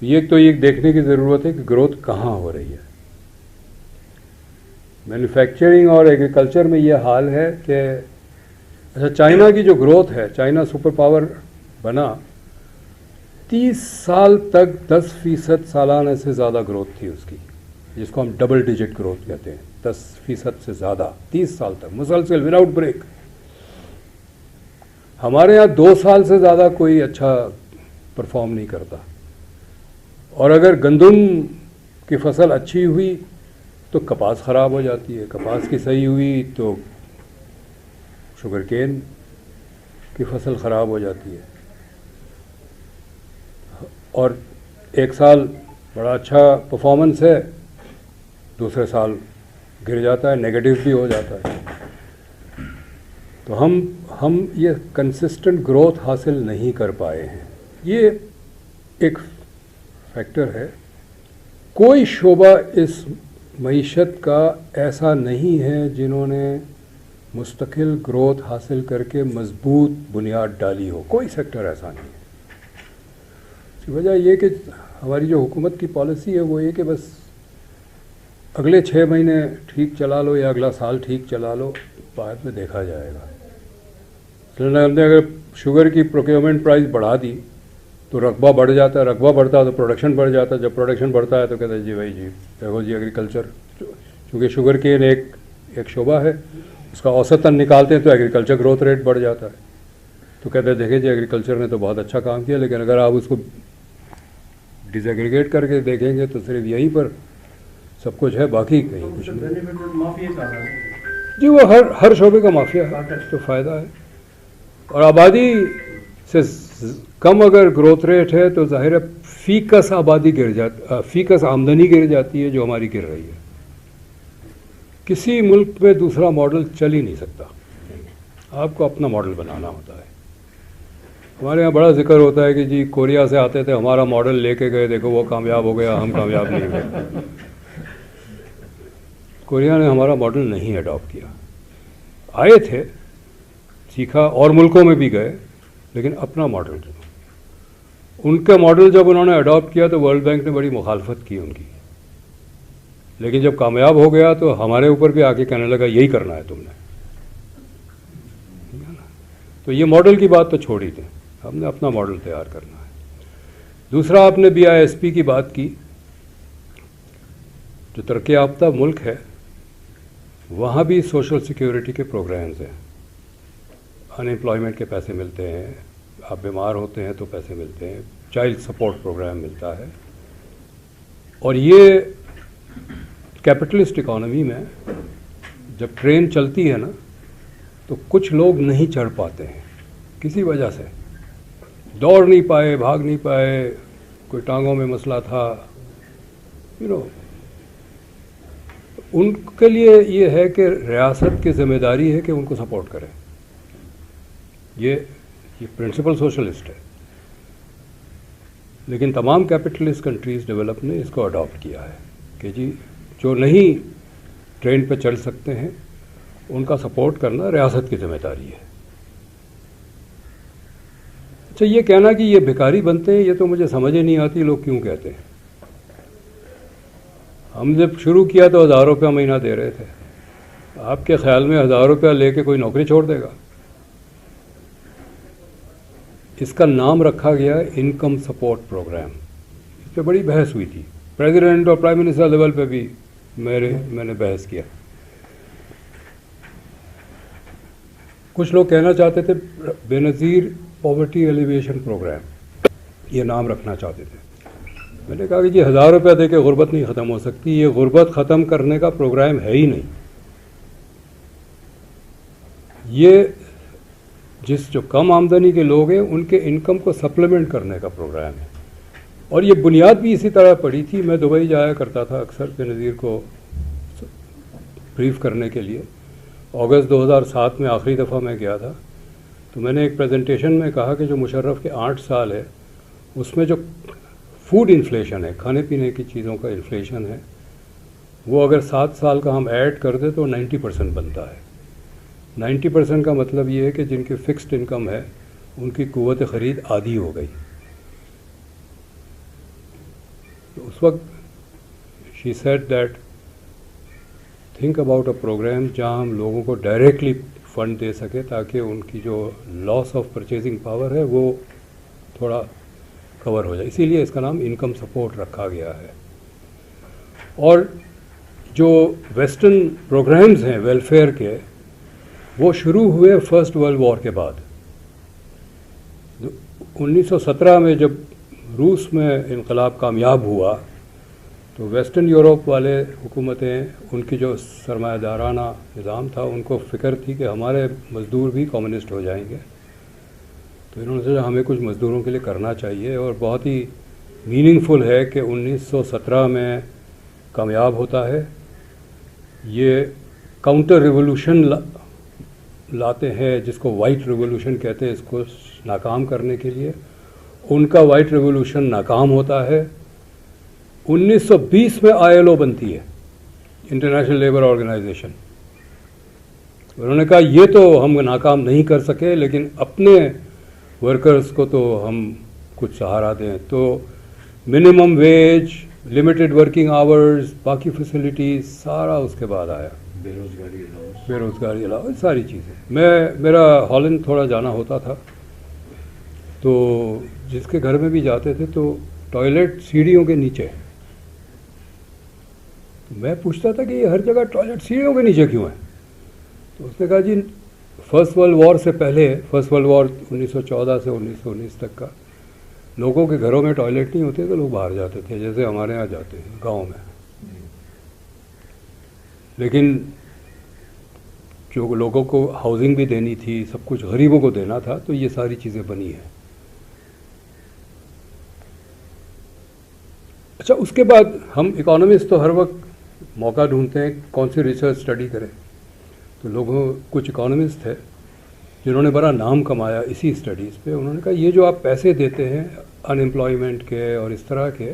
تو یہ دیکھنے کی ضرورت ہے کہ گروتھ کہاں ہو رہی ہے. مینوفیکچرنگ اور ایگریکلچر میں یہ حال ہے کہ اچھا چائنا کی جو گروتھ ہے, چائنا سپر پاور بنا, 30 سال تک 10% سالانہ سے زیادہ گروتھ تھی اس کی, جس کو ہم ڈبل ڈیجٹ گروتھ کہتے ہیں. 10% سے زیادہ 30 سال تک مسلسل وداؤٹ بریک. ہمارے یہاں 2 سال سے زیادہ کوئی اچھا پرفارم نہیں کرتا. اور اگر گندم کی فصل اچھی ہوئی تو کپاس خراب ہو جاتی ہے, کپاس کی صحیح ہوئی تو شوگر کین کی فصل خراب ہو جاتی ہے. اور ایک سال بڑا اچھا پرفارمنس ہے, دوسرے سال گر جاتا ہے, نیگیٹو بھی ہو جاتا ہے. تو ہم یہ کنسسٹنٹ گروتھ حاصل نہیں کر پائے ہیں. یہ ایک فیکٹر ہے. کوئی شعبہ اس معیشت کا ایسا نہیں ہے جنہوں نے مستقل گروتھ حاصل کر کے مضبوط بنیاد ڈالی ہو. کوئی سیکٹر ایسا نہیں ہے. اس کی وجہ یہ کہ ہماری جو حکومت کی پالیسی ہے وہ یہ کہ بس اگلے 6 مہینے ٹھیک چلا لو یا اگلا سال ٹھیک چلا لو, بعد میں دیکھا جائے گا. ہم نے اگر شوگر کی پروکیورمنٹ پرائز بڑھا دی تو رقبہ بڑھ جاتا ہے, رقبہ بڑھتا ہے تو پروڈکشن بڑھ جاتا ہے, جب پروڈکشن بڑھتا ہے تو کہتے ہیں جی بھائی جی دیکھو جی ایگریکلچر, چونکہ شوگر کین ایک شعبہ ہے, اس کا اوسطاً نکالتے ہیں تو ایگریکلچر گروتھ ریٹ بڑھ جاتا ہے. تو کہتے ہیں دیکھیں جی ایگریکلچر نے تو بہت اچھا کام کیا, لیکن اگر آپ اس کو ڈس ایگریگیٹ کر کے دیکھیں گے تو صرف یہیں پر سب کچھ ہے, باقی کہیں کچھ نہیں. جی وہ ہر شعبے کا مافیا ہے, تو فائدہ ہے. اور آبادی سے کم اگر گروتھ ریٹ ہے تو ظاہر ہے فیکس آبادی گر جاتی, فیکس آمدنی گر جاتی ہے جو ہماری گر رہی ہے. کسی ملک میں دوسرا ماڈل چل ہی نہیں سکتا, آپ کو اپنا ماڈل بنانا ہوتا ہے. ہمارے یہاں بڑا ذکر ہوتا ہے کہ جی کوریا سے آتے تھے, ہمارا ماڈل لے کے گئے, دیکھو وہ کامیاب ہو گیا, ہم کامیاب نہیں ہوئے. کوریا نے ہمارا ماڈل نہیں اڈاپٹ کیا. آئے تھے, سیکھا, اور ملکوں میں بھی گئے, لیکن اپنا ماڈل. ان کا ماڈل جب انہوں نے اڈاپٹ کیا تو ورلڈ بینک نے بڑی مخالفت کی ان کی, لیکن جب کامیاب ہو گیا تو ہمارے اوپر بھی آ کے کہنے لگا یہی کرنا ہے تم نے. تو یہ ماڈل کی بات تو چھوڑ ہی دیں, ہم نے اپنا ماڈل تیار کرنا ہے. دوسرا آپ نے BISP کی بات کی. جو ترقی یافتہ ملک ہے وہاں بھی سوشل سیکیورٹی کے پروگرامز ہیں, ان امپلائمنٹ کے پیسے ملتے ہیں, آپ بیمار ہوتے ہیں تو پیسے ملتے ہیں, چائلڈ سپورٹ پروگرام ملتا ہے. اور یہ کیپٹلسٹ اکانومی میں جب ٹرین چلتی ہے نا تو کچھ لوگ نہیں چڑھ پاتے ہیں کسی وجہ سے, دوڑ نہیں پائے, بھاگ نہیں پائے, کوئی ٹانگوں میں مسئلہ تھا, ان کے لیے یہ ہے کہ ریاست کی ذمہ داری ہے کہ ان کو سپورٹ کرے. یہ پرنسپل سوشلسٹ ہے, لیکن تمام کیپٹلسٹ کنٹریز ڈیولپ نے اس کو اڈاپٹ کیا ہے کہ جی جو نہیں ٹرین پہ چل سکتے ہیں ان کا سپورٹ کرنا ریاست کی ذمہ داری ہے. اچھا یہ کہنا کہ یہ بھکاری بنتے ہیں, یہ تو مجھے سمجھ ہی نہیں آتی لوگ کیوں کہتے ہیں. ہم جب شروع کیا تو 1000 روپیہ مہینہ دے رہے تھے. آپ کے خیال میں 1000 روپیہ لے کے کوئی نوکری چھوڑ دے گا؟ اس کا نام رکھا گیا انکم سپورٹ پروگرام. اس پہ بڑی بحث ہوئی تھی, پریزیڈنٹ اور پرائم منسٹر لیول پہ بھی میں نے بحث کیا. کچھ لوگ کہنا چاہتے تھے بے نظیر پاورٹی ایلیویشن پروگرام, یہ نام رکھنا چاہتے تھے. میں نے کہا کہ جی 1000 روپیہ دے کے غربت نہیں ختم ہو سکتی, یہ غربت ختم کرنے کا پروگرام ہے ہی نہیں. یہ جو کم آمدنی کے لوگ ہیں ان کے انکم کو سپلیمنٹ کرنے کا پروگرام ہے. اور یہ بنیاد بھی اسی طرح پڑی تھی. میں دبئی جایا کرتا تھا اکثر بے نظیر کو بریف کرنے کے لیے. اگست 2007 میں آخری دفعہ میں گیا تھا, تو میں نے ایک پریزنٹیشن میں کہا کہ جو مشرف کے 8 سال ہے اس میں جو فوڈ انفلیشن ہے, کھانے پینے کی چیزوں کا انفلیشن ہے, وہ اگر 7 سال کا ہم ایڈ کر دیں تو 90% بنتا ہے. 90% کا مطلب یہ ہے کہ جن کی فکسڈ انکم ہے ان کی قوت خرید آدھی ہو گئی. تو اس وقت she said that think about a program جہاں ہم لوگوں کو ڈائریکٹلی فنڈ دے سکیں تاکہ ان کی جو لاس آف پرچیزنگ پاور ہے وہ تھوڑا کور ہو جائے. اسی لیے اس کا نام انکم سپورٹ رکھا گیا ہے. اور جو ویسٹرن پروگرامز ہیں ویلفیئر کے وہ شروع ہوئے فرسٹ ورلڈ وار کے بعد. 1917 میں جب روس میں انقلاب کامیاب ہوا تو ویسٹرن یورپ والے حکومتیں ان کی جو سرمایہ دارانہ نظام تھا ان کو فکر تھی کہ ہمارے مزدور بھی کمیونسٹ ہو جائیں گے. تو انہوں نے سوچا ہمیں کچھ مزدوروں کے لیے کرنا چاہیے. اور بہت ہی میننگ فل ہے کہ 1917 میں کامیاب ہوتا ہے. یہ کاؤنٹر ریولوشن لاتے ہیں جس کو وائٹ ریولوشن کہتے ہیں اس کو ناکام کرنے کے لیے. ان کا وائٹ ریولوشن ناکام ہوتا ہے. 1920 میں ILO بنتی ہے, انٹرنیشنل لیبر آرگنائزیشن. انہوں نے کہا یہ تو ہم ناکام نہیں کر سکے لیکن اپنے ورکرز کو تو ہم کچھ سہارا دیں. تو minimum wage, limited working hours, باقی فیسلٹیز سارا اس کے بعد آیا. بے روزگاری علاوہ ساری چیزیں. میرا ہالینڈ تھوڑا جانا ہوتا تھا تو جس کے گھر میں بھی جاتے تھے تو ٹوائلٹ سیڑھیوں کے نیچے. میں پوچھتا تھا کہ یہ ہر جگہ ٹوائلٹ سیڑھیوں کے نیچے کیوں ہے. تو اس نے کہا جی فرسٹ ورلڈ وار سے پہلے, فرسٹ ورلڈ وار 1914 سے 1919 تک کا, لوگوں کے گھروں میں ٹوائلٹ نہیں ہوتے تو لوگ باہر جاتے تھے جیسے ہمارے یہاں جاتے ہیں گاؤں میں. لیکن جو لوگوں کو ہاؤسنگ بھی دینی تھی, سب کچھ غریبوں کو دینا تھا, تو یہ ساری چیزیں بنی ہیں. اچھا, اس کے بعد ہم اکانومسٹ تو ہر وقت موقع ڈھونڈتے ہیں کون سی ریسرچ اسٹڈی کریں. تو کچھ اکانومسٹ تھے جنہوں نے بڑا نام کمایا اسی اسٹڈیز پہ. انہوں نے کہا یہ جو آپ پیسے دیتے ہیں ان امپلائمنٹ کے اور اس طرح کے,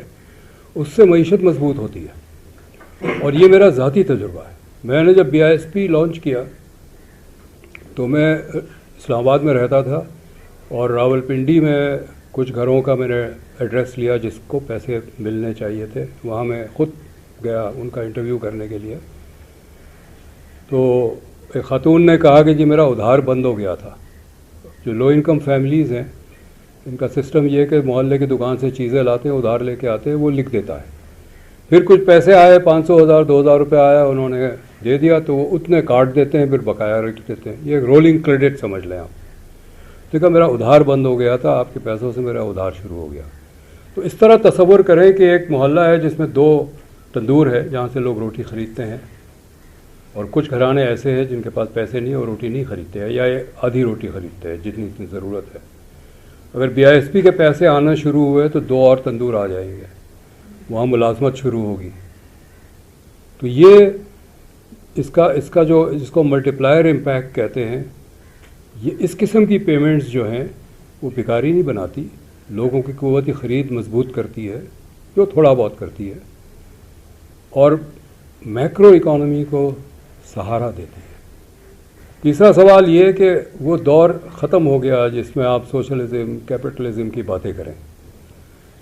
اس سے معیشت مضبوط ہوتی ہے. اور یہ میرا ذاتی تجربہ ہے. میں نے جب BISP لانچ کیا تو میں اسلام آباد میں رہتا تھا اور راولپنڈی میں کچھ گھروں کا میں نے ایڈریس لیا جس کو پیسے ملنے چاہیے تھے. وہاں میں خود گیا ان کا انٹرویو کرنے کے لیے. تو ایک خاتون نے کہا کہ جی میرا ادھار بند ہو گیا تھا. جو لو انکم فیملیز ہیں ان کا سسٹم یہ ہے کہ محلے کی دکان سے چیزیں لاتے ہیں, ادھار لے کے آتے ہیں, وہ لکھ دیتا ہے. پھر کچھ پیسے آئے, 500 1000 2000 روپے آیا, انہوں نے دے دیا تو وہ اتنے کاٹ دیتے ہیں, پھر بقایا رکھ دیتے ہیں. یہ ایک رولنگ کریڈٹ سمجھ لیں آپ. دیکھا میرا ادھار بند ہو گیا تھا, آپ کے پیسوں سے میرا ادھار شروع ہو گیا. تو اس طرح تصور کریں کہ ایک محلہ ہے جس میں 2 تندور ہے جہاں سے لوگ روٹی خریدتے ہیں, اور کچھ گھرانے ایسے ہیں جن کے پاس پیسے نہیں اور روٹی نہیں خریدتے ہیں یا آدھی روٹی خریدتے ہیں جتنی ضرورت ہے. اگر BISP کے پیسے آنا شروع ہوئے تو 2 اور تندور آ جائیں گے, وہاں ملازمت شروع ہوگی. تو یہ اس کا جو جس کو ملٹی پلائر امپیکٹ کہتے ہیں, یہ اس قسم کی پیمنٹس جو ہیں وہ بیکاری نہیں بناتی, لوگوں کی قوت خرید مضبوط کرتی ہے جو تھوڑا بہت کرتی ہے, اور میکرو اکانومی کو سہارا دیتی ہے. تیسرا سوال یہ کہ وہ دور ختم ہو گیا جس میں آپ سوشلزم کیپٹلزم کی باتیں کریں.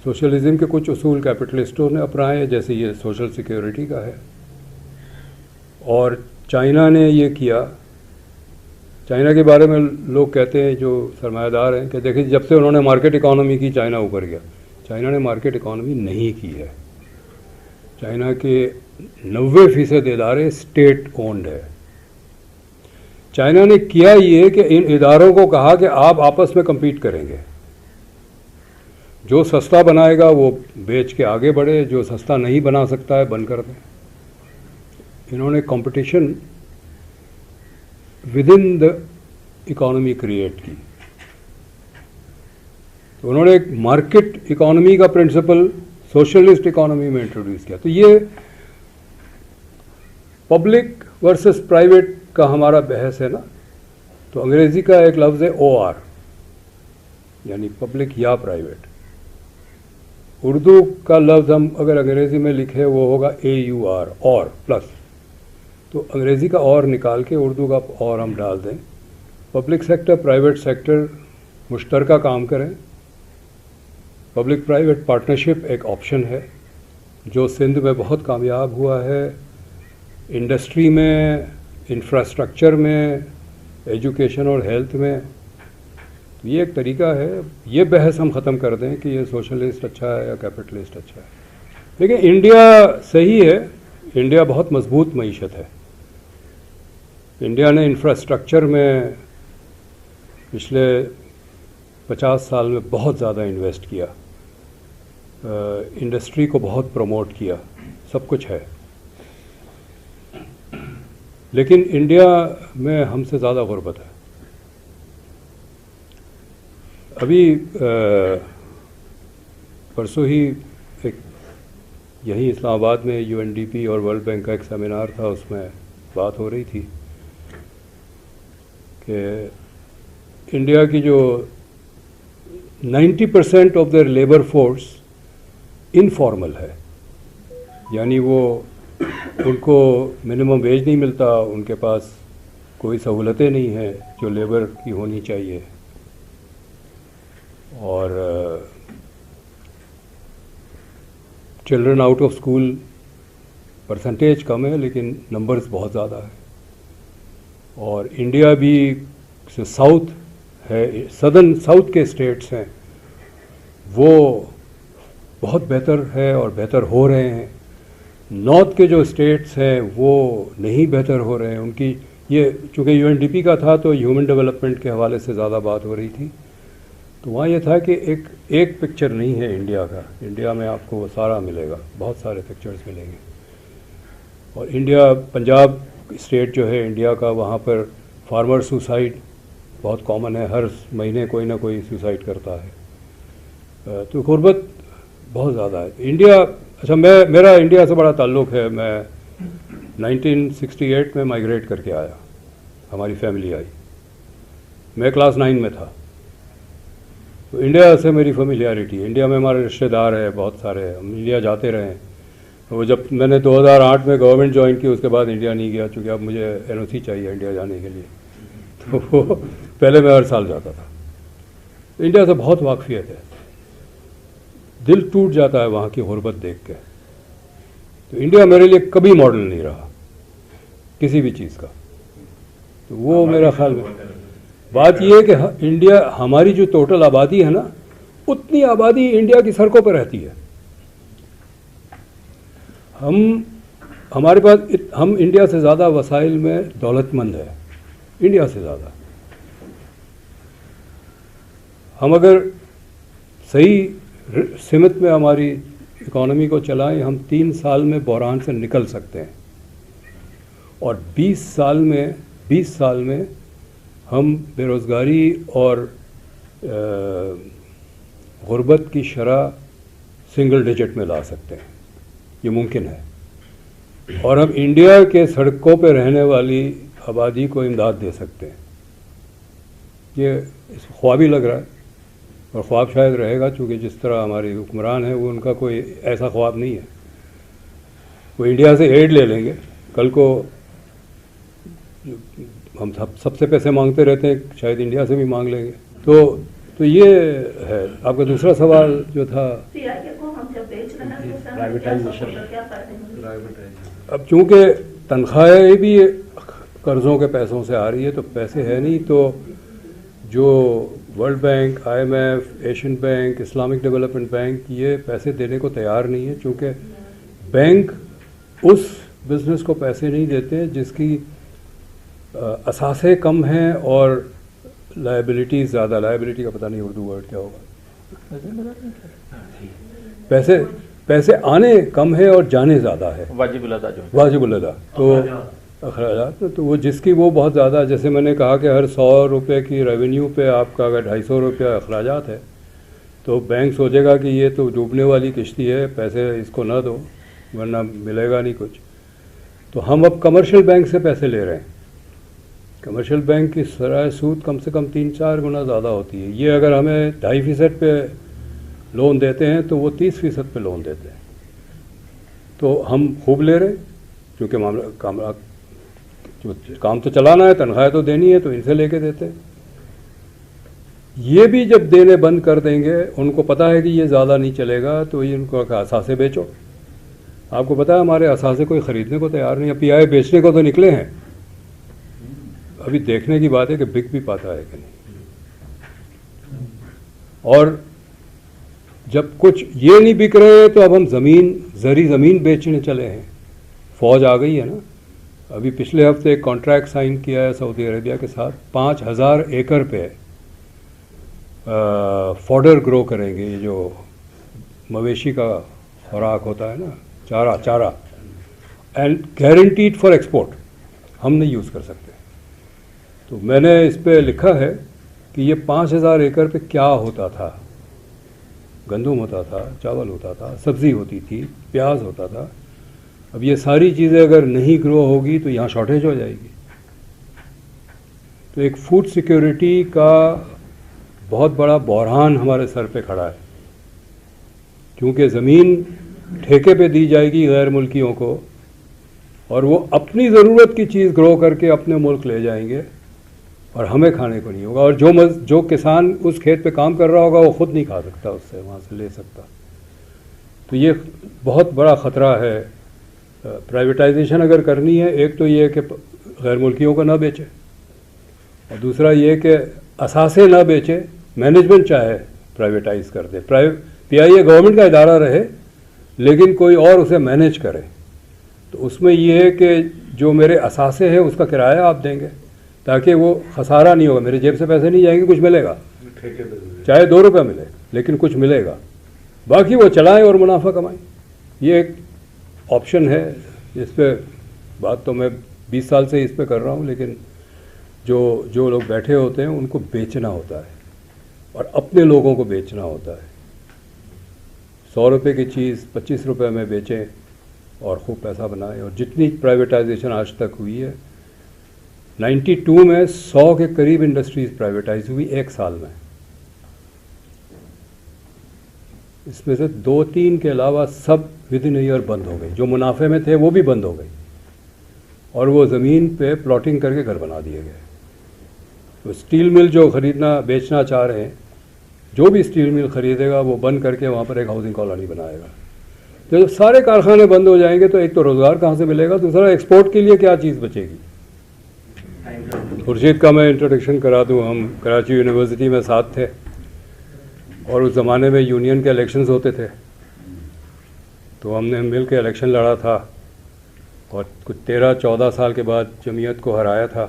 سوشلزم کے کچھ اصول کیپٹلسٹوں نے اپنائے, جیسے یہ سوشل سیکیورٹی کا ہے, اور چائنا نے یہ کیا. چائنا کے بارے میں لوگ کہتے ہیں جو سرمایہ دار ہیں کہ دیکھیں جب سے انہوں نے مارکیٹ اکانومی کی چائنا اوپر گیا. چائنا نے مارکیٹ اکانومی نہیں کی ہے. چائنا کے 90% ادارے اسٹیٹ اونڈ ہے. چائنا نے کیا یہ کہ ان اداروں کو کہا کہ آپ آپس میں کمپیٹ کریں گے, جو سستا بنائے گا وہ بیچ کے آگے بڑھے, جو سستا نہیں بنا سکتا ہے بند کر دیں. انہوں نے competition with in the economy create کی. تو انہوں نے ایک مارکیٹ اکانومی کا پرنسپل سوشلسٹ اکانومی میں انٹروڈیوس کیا. تو یہ پبلک ورسز پرائیویٹ کا ہمارا بحث ہے نا, تو انگریزی کا ایک لفظ ہے OR, یعنی پبلک یا پرائیویٹ. اردو کا لفظ ہم اگر انگریزی میں لکھے وہ ہوگا AUR, اور پلس. تو انگریزی کا اور نکال کے اردو کا اور ہم ڈال دیں. پبلک سیکٹر پرائیویٹ سیکٹر مشترکہ کام کریں. پبلک پرائیویٹ پارٹنرشپ ایک آپشن ہے, جو سندھ میں بہت کامیاب ہوا ہے انڈسٹری میں، انفراسٹرکچر میں، ایجوکیشن اور ہیلتھ میں. یہ ایک طریقہ ہے. یہ بحث ہم ختم کر دیں کہ یہ سوشلسٹ اچھا ہے یا کیپٹلسٹ اچھا ہے. لیکن انڈیا صحیح ہے، انڈیا بہت مضبوط معیشت ہے. انڈیا نے انفراسٹرکچر میں پچھلے 50 سال میں بہت زیادہ انویسٹ کیا، انڈسٹری کو بہت پروموٹ کیا، سب کچھ ہے. لیکن انڈیا میں ہم سے زیادہ غربت ہے. ابھی پرسوں ہی ایک یہیں اسلام آباد میں UNDP اور ورلڈ بینک کا ایک سیمینار تھا، اس میں بات ہو رہی تھی کہ انڈیا کی جو 90% of their labour force informal ہے، یعنی وہ ان کو منیمم ویج نہیں ملتا، ان کے پاس کوئی سہولتیں نہیں ہیں جو لیبر کی ہونی چاہیے، اور children out of school percentage کم ہے لیکن نمبرز بہت زیادہ ہے. اور انڈیا بھی ساؤتھ ہے، سدرن ساؤتھ کے اسٹیٹس ہیں وہ بہت بہتر ہے اور بہتر ہو رہے ہیں. نارتھ کے جو اسٹیٹس ہیں وہ نہیں بہتر ہو رہے ہیں. ان کی یہ چونکہ UNDP کا تھا تو ہیومن ڈیولپمنٹ کے حوالے سے زیادہ بات ہو رہی تھی، تو وہاں یہ تھا کہ ایک پکچر نہیں ہے انڈیا کا. انڈیا میں آپ کو وہ سارا ملے گا، بہت سارے پکچرز ملیں گے. اور انڈیا، پنجاب اسٹیٹ جو ہے انڈیا کا، وہاں پر فارمر سوسائڈ بہت کامن ہے، ہر مہینے کوئی نہ کوئی سوسائڈ کرتا ہے. تو غربت بہت زیادہ ہے انڈیا. اچھا، میرا انڈیا سے بڑا تعلق ہے. میں 1968 میں مائیگریٹ کر کے آیا، ہماری فیملی آئی، میں کلاس 9 میں تھا. تو انڈیا سے میری فیملیارٹی ہے. انڈیا میں ہمارے رشتہ دار ہیں بہت سارے، ہم انڈیا جاتے رہے ہیں. وہ جب میں نے 2008 میں گورنمنٹ جوائن کی، اس کے بعد انڈیا نہیں گیا، چونکہ اب مجھے NOC چاہیے انڈیا جانے کے لیے. تو پہلے میں ہر سال جاتا تھا. انڈیا سے بہت واقفیت ہے، دل ٹوٹ جاتا ہے وہاں کی غربت دیکھ کے. تو انڈیا میرے لیے کبھی ماڈل نہیں رہا کسی بھی چیز کا. تو وہ میرا خیال میں بات یہ ہے کہ انڈیا، ہماری جو ٹوٹل آبادی ہے نا، اتنی آبادی انڈیا کی سڑکوں پہ رہتی ہے. ہمارے پاس، ہم انڈیا سے زیادہ وسائل میں دولت مند ہے، انڈیا سے زیادہ. ہم اگر صحیح سمت میں ہماری اکانومی کو چلائیں، ہم 3 سال میں بحران سے نکل سکتے ہیں. اور 20 سال میں ہم بے روزگاری اور غربت کی شرح سنگل ڈیجٹ میں لا سکتے ہیں. یہ ممکن ہے. اور ہم انڈیا کے سڑکوں پہ رہنے والی آبادی کو امداد دے سکتے ہیں. یہ خوابی لگ رہا ہے، اور خواب شاید رہے گا، چونکہ جس طرح ہمارے حکمران ہیں وہ، ان کا کوئی ایسا خواب نہیں ہے. وہ انڈیا سے ایڈ لے لیں گے، کل کو ہم سب سے پیسے مانگتے رہتے ہیں، شاید انڈیا سے بھی مانگ لیں گے. تو یہ ہے. آپ کا دوسرا سوال جو تھا، اب چونکہ تنخواہیں بھی قرضوں کے پیسوں سے آ رہی ہے، تو پیسے ہے نہیں، تو جو world bank, IMF، Asian bank, Islamic development bank, یہ پیسے دینے کو تیار نہیں ہے، چونکہ بینک اس بزنس کو پیسے نہیں دیتے جس کی اثاثے کم ہیں اور لائبلٹیز زیادہ. لائبلٹی کا پتہ نہیں اردو ورڈ کیا ہوگا. پیسے آنے کم ہے اور جانے زیادہ ہے. واجب الادا تو اخراجات، تو وہ جس کی وہ بہت زیادہ، جیسے میں نے کہا کہ ہر 100 روپے کی ریونیو پہ آپ کا اگر 250 روپیہ اخراجات ہے، تو بینک سوچے گا کہ یہ تو ڈوبنے والی کشتی ہے، پیسے اس کو نہ دو ورنہ ملے گا نہیں کچھ. تو ہم اب کمرشل بینک سے پیسے لے رہے ہیں. کمرشل بینک کی سرائے سود کم سے کم 3-4 گنا زیادہ ہوتی ہے. یہ اگر ہمیں 2.5% پہ لون دیتے ہیں تو وہ 30% پہ لون دیتے ہیں. تو ہم خوب لے رہے ہیں، کیونکہ کام تو چلانا ہے، تنخواہ تو دینی ہے، تو ان سے لے کے دیتے ہیں. یہ بھی جب دینے بند کر دیں گے، ان کو پتہ ہے کہ یہ زیادہ نہیں چلے گا، تو یہ ان کو اثاثے بیچو. آپ کو پتہ ہے ہمارے اثاثے کوئی خریدنے کو تیار نہیں ہے. پی آئی بیچنے کو تو نکلے ہیں, ابھی دیکھنے کی بات ہے کہ بک بھی پاتا ہے کہ نہیں. اور جب کچھ یہ نہیں بک رہے تو اب ہم زرعی زمین بیچنے چلے ہیں. فوج آ گئی ہے نا. ابھی پچھلے ہفتے ایک کانٹریکٹ سائن کیا ہے سعودی عربیہ کے ساتھ, 5,000 ایکڑ پہ فوڈر گرو کریں گے. یہ جو مویشی کا خوراک ہوتا ہے نا, چارہ, اینڈ گارنٹیڈ فار ایکسپورٹ. ہم نہیں یوز کر سکتے. تو میں نے اس پہ لکھا ہے کہ یہ 5,000 ایکڑ پہ کیا ہوتا تھا. گندم ہوتا تھا, چاول ہوتا تھا, سبزی ہوتی تھی, پیاز ہوتا تھا. اب یہ ساری چیزیں اگر نہیں گرو ہوگی تو یہاں شارٹیج ہو جائے گی. تو ایک فوڈ سیکیورٹی کا بہت بڑا بحران ہمارے سر پہ کھڑا ہے, کیونکہ زمین ٹھیکے پہ دی جائے گی غیر ملکیوں کو, اور وہ اپنی ضرورت کی چیز گرو کر کے اپنے ملک لے جائیں گے, اور ہمیں کھانے کو نہیں ہوگا. اور جو کسان اس کھیت پہ کام کر رہا ہوگا وہ خود نہیں کھا سکتا, اس سے وہاں سے لے سکتا. تو یہ بہت بڑا خطرہ ہے. پرائیویٹائزیشن اگر کرنی ہے, ایک تو یہ کہ غیر ملکیوں کو نہ بیچے, اور دوسرا یہ کہ اثاثے نہ بیچے, مینجمنٹ چاہے پرائیویٹائز کر دے. پی آئی اے گورنمنٹ کا ادارہ رہے لیکن کوئی اور اسے مینیج کرے. تو اس میں یہ ہے کہ جو میرے اثاثے ہیں اس کا کرایہ آپ دیں گے تاکہ وہ خسارہ نہیں ہوگا. میرے جیب سے پیسے نہیں جائیں گے, کچھ ملے گا, چاہے 2 روپے ملے لیکن کچھ ملے گا. باقی وہ چلائیں اور منافع کمائیں. یہ ایک آپشن ہے. اس پہ بات تو میں 20 سال سے اس پہ کر رہا ہوں, لیکن جو لوگ بیٹھے ہوتے ہیں ان کو بیچنا ہوتا ہے, اور اپنے لوگوں کو بیچنا ہوتا ہے. 100 روپے کی چیز 25 روپے میں بیچیں اور خوب پیسہ بنائیں. اور جتنی پرائیویٹائزیشن آج تک ہوئی ہے, 92 میں 100 کے قریب انڈسٹریز پرائیویٹائز ہوئی ایک سال میں. اس میں سے 2-3 کے علاوہ سب ود ان ایئر بند ہو گئی. جو منافع میں تھے وہ بھی بند ہو گئی, اور وہ زمین پہ پلاٹنگ کر کے گھر بنا دیے گئے. تو اسٹیل مل جو خریدنا بیچنا چاہ رہے ہیں, جو بھی اسٹیل مل خریدے گا وہ بند کر کے وہاں پر ایک ہاؤسنگ کالونی بنائے گا. تو جب سارے کارخانے بند ہو جائیں گے تو ایک تو روزگار کہاں سے ملے گا, دوسرا ایکسپورٹ کے لیے کیا چیز بچے گی. خورشید کا میں انٹروڈکشن کرا دوں. ہم کراچی یونیورسٹی میں ساتھ تھے, اور اس زمانے میں یونین کے الیکشنز ہوتے تھے, تو ہم نے مل کے الیکشن لڑا تھا, اور کچھ 13-14 سال کے بعد جمعیت کو ہرایا تھا.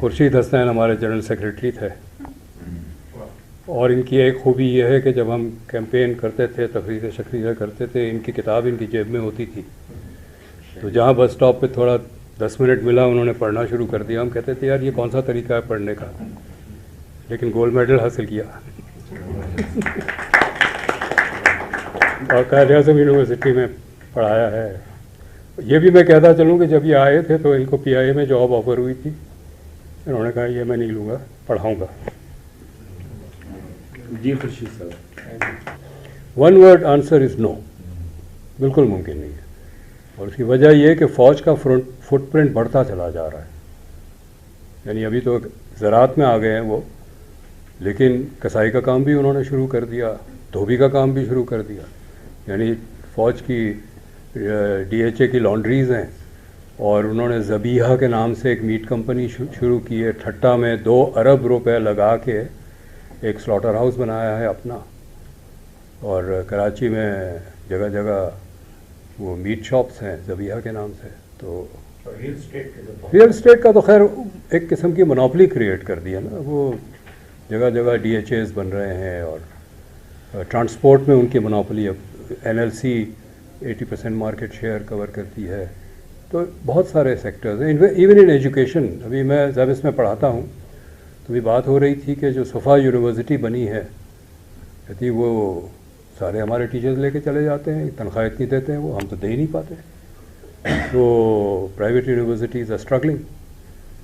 خورشید حسنین ہمارے جنرل سیکرٹری تھے. اور ان کی ایک خوبی یہ ہے کہ جب ہم کیمپین کرتے تھے, تقریر شکریہ کرتے تھے, ان کی کتاب ان کی جیب میں ہوتی تھی. تو جہاں بس اسٹاپ پہ تھوڑا 10 منٹ ملا انہوں نے پڑھنا شروع کر دیا. ہم کہتے تھے یار یہ کون سا طریقہ ہے پڑھنے کا, لیکن گولڈ میڈل حاصل کیا. اور قائد اعظم یونیورسٹی میں پڑھایا ہے. یہ بھی میں کہتا چلوں کہ جب یہ آئے تھے تو ان کو پی آئی اے میں جاب آفر ہوئی تھی. انہوں نے کہا یہ میں نہیں لوں گا, پڑھاؤں گا. جی خورشید صاحب. 1 word آنسر از نو. بالکل ممکن نہیں ہے. اور اس کی وجہ یہ ہے کہ فوج کا فٹ پرنٹ بڑھتا چلا جا رہا ہے. یعنی ابھی تو زراعت میں آ گئے ہیں وہ, لیکن کسائی کا کام بھی انہوں نے شروع کر دیا, دھوبی کا کام بھی شروع کر دیا. یعنی فوج کی ڈی ایچ اے کی لانڈریز ہیں, اور انہوں نے ذبیحہ کے نام سے ایک میٹ کمپنی شروع کی ہے. ٹھٹا میں 2 ارب روپے لگا کے ایک سلاٹر ہاؤس بنایا ہے اپنا. اور کراچی میں جگہ جگہ وہ میٹ شاپس ہیں ذبیحہ کے نام سے. تو ریئل اسٹیٹ کا تو خیر ایک قسم کی منوپلی کریٹ کر دیا نا. وہ جگہ جگہ ڈی ایچ ایز بن رہے ہیں, اور ٹرانسپورٹ میں ان کی منوپلی. اب N L C 80% market share cover کرتی ہے. تو بہت سارے سیکٹرز ہیں. ایون ان ایجوکیشن, ابھی میں جب اس میں پڑھاتا ہوں تو بھی بات ہو رہی تھی کہ جو صفا یونیورسٹی بنی ہے, کہتی وہ سارے ہمارے ٹیچرز لے کے چلے جاتے ہیں, تنخواہ اتنی دیتے ہیں وہ, ہم تو دے ہی نہیں پاتے. تو پرائیویٹ یونیورسٹیز آر اسٹرگلنگ.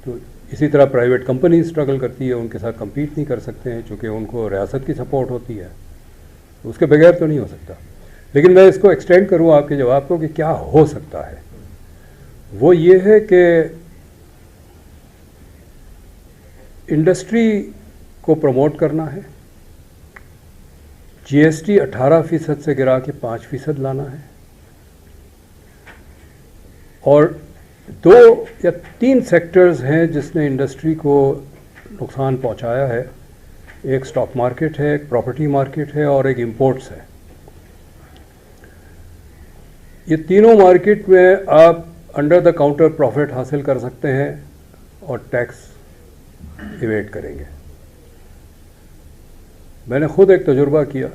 تو اسی طرح پرائیویٹ کمپنی اسٹرگل کرتی ہے, ان کے ساتھ کمپیٹ نہیں کر سکتے ہیں چونکہ ان کو ریاست کی سپورٹ ہوتی ہے. اس کے بغیر تو نہیں ہو سکتا. لیکن میں اس کو ایکسٹینڈ کروں آپ کے جواب کو کہ کیا ہو سکتا ہے. وہ یہ ہے کہ انڈسٹری کو پروموٹ کرنا ہے. جی ایس ٹی 18% سے گرا کے 5% لانا ہے. اور 2 یا 3 سیکٹرز ہیں جس نے انڈسٹری کو نقصان پہنچایا ہے. ایک سٹاک مارکیٹ ہے, ایک پراپرٹی مارکیٹ ہے, اور ایک امپورٹس ہے. یہ تینوں مارکیٹ میں آپ انڈر دا کاؤنٹر پروفٹ حاصل کر سکتے ہیں اور ٹیکس ایویڈ کریں گے. میں نے خود ایک تجربہ کیا.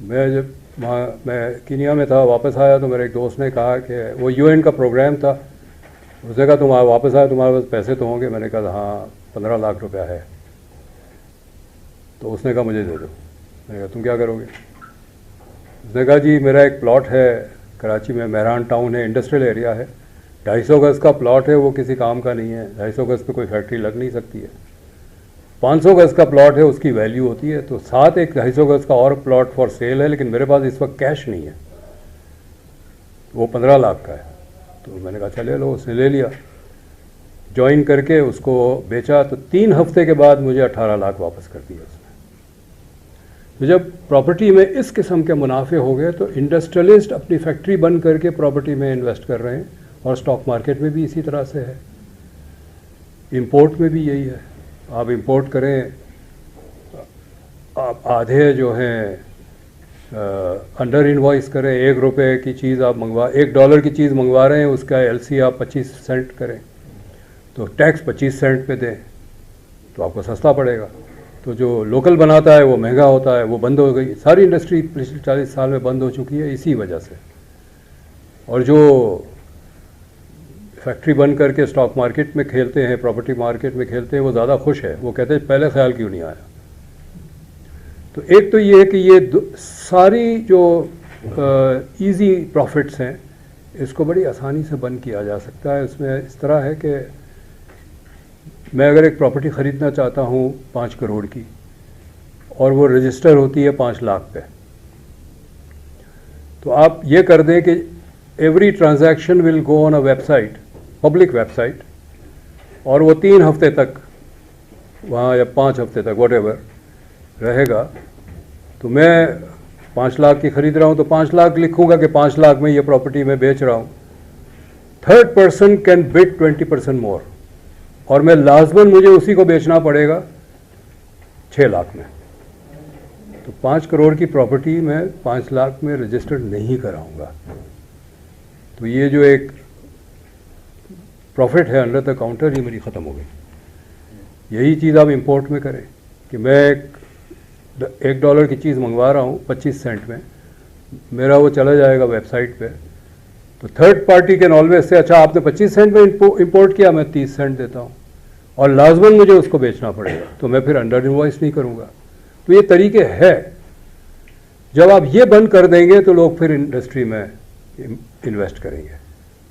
میں کینیا میں تھا, واپس آیا تو میرے ایک دوست نے کہا کہ وہ UN کا پروگرام تھا. اس نے کہا تم واپس آئے, تمہارے پاس پیسے تو ہوں گے. میں نے کہا ہاں 15 لاکھ روپیہ ہے. تو اس نے کہا مجھے دے دو. میں نے کہا تم کیا کرو گے؟ اس نے کہا جی میرا ایک پلاٹ ہے کراچی میں, مہران ٹاؤن ہے, انڈسٹریل ایریا ہے, 250 گز کا پلاٹ ہے, وہ کسی کام کا نہیں ہے. 250 گز پہ کوئی فیکٹری لگ نہیں سکتی ہے. 500 گز کا پلاٹ ہے, اس کی ویلیو ہوتی ہے. تو ساتھ ایک 250 گز کا اور پلاٹ فار سیل ہے, لیکن میرے پاس اس وقت کیش نہیں ہے, وہ 15 لاکھ کا ہے. تو میں نے کہا چلے لو. اس نے لے لیا, جوائن کر کے اس کو بیچا. تو 3 ہفتے کے بعد مجھے 18 لاکھ واپس کر دیا اس نے. تو جب پراپرٹی میں اس قسم کے منافع ہو گئے تو انڈسٹریلسٹ اپنی فیکٹری بند کر کے پراپرٹی میں انویسٹ کر رہے ہیں, اور سٹاک مارکیٹ میں بھی اسی طرح سے ہے, امپورٹ میں بھی یہی ہے. آپ امپورٹ کریں, آپ آدھے جو ہیں انڈر انوائس کریں. 1 روپے کی چیز آپ $1 کی چیز منگوا رہے ہیں, اس کا LC آپ 25 سینٹ کریں تو ٹیکس 25 سینٹ پہ دیں تو آپ کو سستا پڑے گا. تو جو لوکل بناتا ہے وہ مہنگا ہوتا ہے. وہ بند ہو گئی. ساری انڈسٹری پچھلے 40 سال میں بند ہو چکی ہے اسی وجہ سے. اور جو فیکٹری بند کر کے سٹاک مارکیٹ میں کھیلتے ہیں, پراپرٹی مارکیٹ میں کھیلتے ہیں, وہ زیادہ خوش ہے. وہ کہتے ہیں پہلے خیال کیوں نہیں آیا. تو ایک تو یہ ہے کہ یہ ساری جو ایزی پروفٹس ہیں اس کو بڑی آسانی سے بند کیا جا سکتا ہے. اس میں اس طرح ہے کہ میں اگر ایک پراپرٹی خریدنا چاہتا ہوں 5 کروڑ کی, اور وہ رجسٹر ہوتی ہے 5 لاکھ پہ, تو آپ یہ کر دیں کہ every transaction will go on a website, public website, اور وہ 3 ہفتے تک وہاں یا 5 ہفتے تک واٹ ایور رہے گا. تو میں 5 لاکھ کی خرید رہا ہوں تو 5 لاکھ لکھوں گا کہ 5 لاکھ میں یہ پراپرٹی میں بیچ رہا ہوں. 3rd پرسن کین بڈ 20% مور, اور میں لازماً مجھے اسی کو بیچنا پڑے گا 6 لاکھ میں. تو 5 کروڑ کی پراپرٹی میں 5 لاکھ میں رجسٹرڈ نہیں کراؤں گا. تو یہ جو ایک پروفٹ ہے انڈر دا کاؤنٹر, یہ میری ختم ہو گئی. یہی چیز آپ امپورٹ میں کریں کہ میں $1 کی چیز منگوا رہا ہوں 25 سینٹ میں, میرا وہ چلا جائے گا ویب سائٹ پہ. تو 3rd party can always say اچھا آپ نے 25 سینٹ میں امپورٹ کیا, میں 30 سینٹ دیتا ہوں, اور لازماً مجھے اس کو بیچنا پڑے گا. تو میں پھر انڈر انوائس نہیں کروں گا. تو یہ طریقے ہے. جب آپ یہ بند کر دیں گے تو لوگ پھر انڈسٹری میں انویسٹ کریں گے,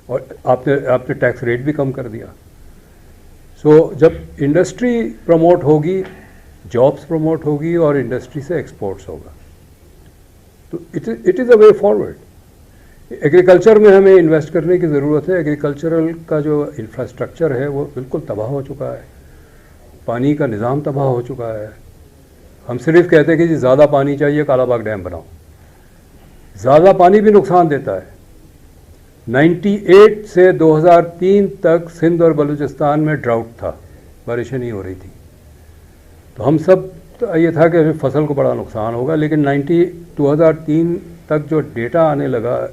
اور آپ نے ٹیکس ریٹ بھی کم کر دیا. سو جب انڈسٹری پروموٹ ہوگی, جابس پروموٹ ہوگی, اور انڈسٹری سے ایکسپورٹس ہوگا, تو it is a way forward. Agriculture میں ہمیں انویسٹ کرنے کی ضرورت ہے. ایگریکلچرل کا جو انفراسٹرکچر ہے وہ بالکل تباہ ہو چکا ہے. پانی کا نظام تباہ ہو چکا ہے. ہم صرف کہتے ہیں کہ جی زیادہ پانی چاہیے, کالا باغ ڈیم بناؤ. زیادہ پانی بھی نقصان دیتا ہے. 98 سے 2003 تک سندھ اور بلوچستان میں ڈراؤٹ تھا, بارشیں نہیں ہو رہی تھی. تو ہم سب یہ تھا کہ فصل کو بڑا نقصان ہوگا, لیکن 2003 تک جو ڈیٹا آنے لگا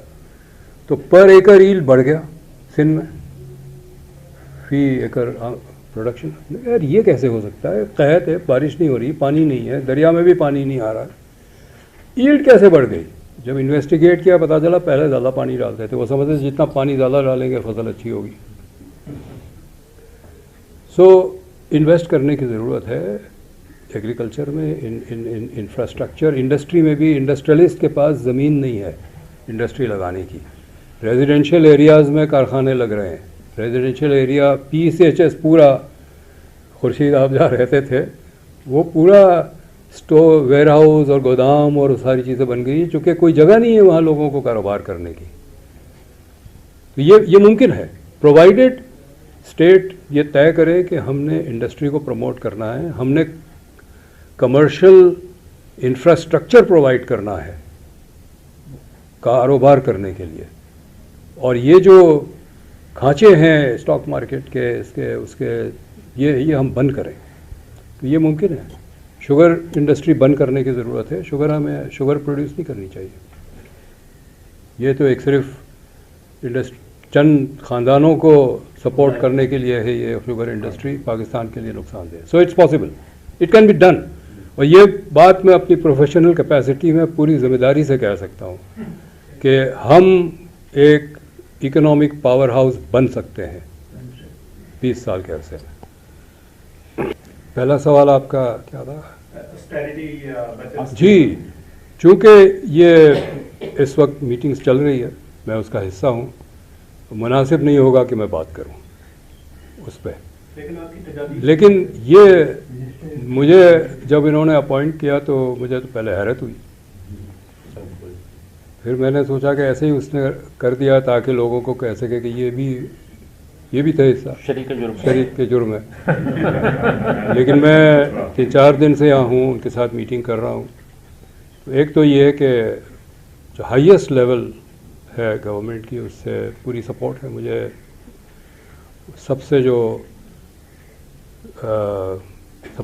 تو پر ایکر ایل بڑھ گیا سندھ میں, فی ایکر پروڈکشن. یار یہ کیسے ہو سکتا ہے؟ قحط ہے, بارش نہیں ہو رہی, پانی نہیں ہے, دریا میں بھی پانی نہیں آ رہا, ایلڈ کیسے بڑھ گئی؟ جب انویسٹیگیٹ کیا پتہ چلا پہلے زیادہ پانی ڈالتے تھے. وہ سمجھتے تھے جتنا پانی زیادہ ڈالیں گے فصل اچھی ہوگی. سو انویسٹ کرنے کی ضرورت ہے ایگریکلچر میں, انفراسٹرکچر. انڈسٹری میں بھی انڈسٹریلسٹ کے پاس زمین نہیں ہے انڈسٹری لگانے کی. ریزیڈینشیل ایریاز میں کارخانے لگ رہے ہیں. ریزیڈینشیل ایریا PCHS پورا, خورشید آپ جہاں رہتے تھے وہ پورا اسٹور, ویئر ہاؤس اور گودام اور ساری چیزیں بن گئی, چونکہ کوئی جگہ نہیں ہے وہاں لوگوں کو کاروبار کرنے کی. تو یہ ممکن ہے پرووائڈیڈ اسٹیٹ یہ طے کرے کہ ہم نے انڈسٹری کو پروموٹ کرنا ہے, ہم نے کمرشل انفراسٹرکچر پرووائڈ کرنا ہے کاروبار کرنے کے لیے. اور یہ جو کھانچے ہیں اسٹاک مارکیٹ کے اس کے یہ ہم بند کریں تو یہ ممکن ہے. شوگر انڈسٹری بند کرنے کی ضرورت ہے. ہمیں شوگر پروڈیوس نہیں کرنی چاہیے. یہ تو ایک صرف چند خاندانوں کو سپورٹ کرنے کے لیے ہے یہ شوگر انڈسٹری. پاکستان کے لیے نقصان دہ. So it's possible, it can be done. اور یہ بات میں اپنی پروفیشنل کیپیسٹی میں پوری ذمہ داری سے کہہ سکتا ہوں کہ ہم ایک اکنامک پاور ہاؤس بن سکتے ہیں 20 سال کے عرصے میں. پہلا سوال آپ کا کیا تھا؟ جی, چونکہ یہ اس وقت میٹنگز چل رہی ہے, میں اس کا حصہ ہوں, مناسب نہیں ہوگا کہ میں بات کروں اس پہ. لیکن یہ مجھے جب انہوں نے اپوائنٹ کیا تو مجھے تو پہلے حیرت ہوئی. پھر میں نے سوچا کہ ایسے ہی اس نے کر دیا تاکہ لوگوں کو کہہ سکے کہ یہ بھی تھا حصہ شریک کے جرم ہے. لیکن میں 3-4 دن سے یہاں ہوں, ان کے ساتھ میٹنگ کر رہا ہوں. ایک تو یہ ہے کہ جو ہائیسٹ لیول ہے گورنمنٹ کی, اس سے پوری سپورٹ ہے مجھے. سب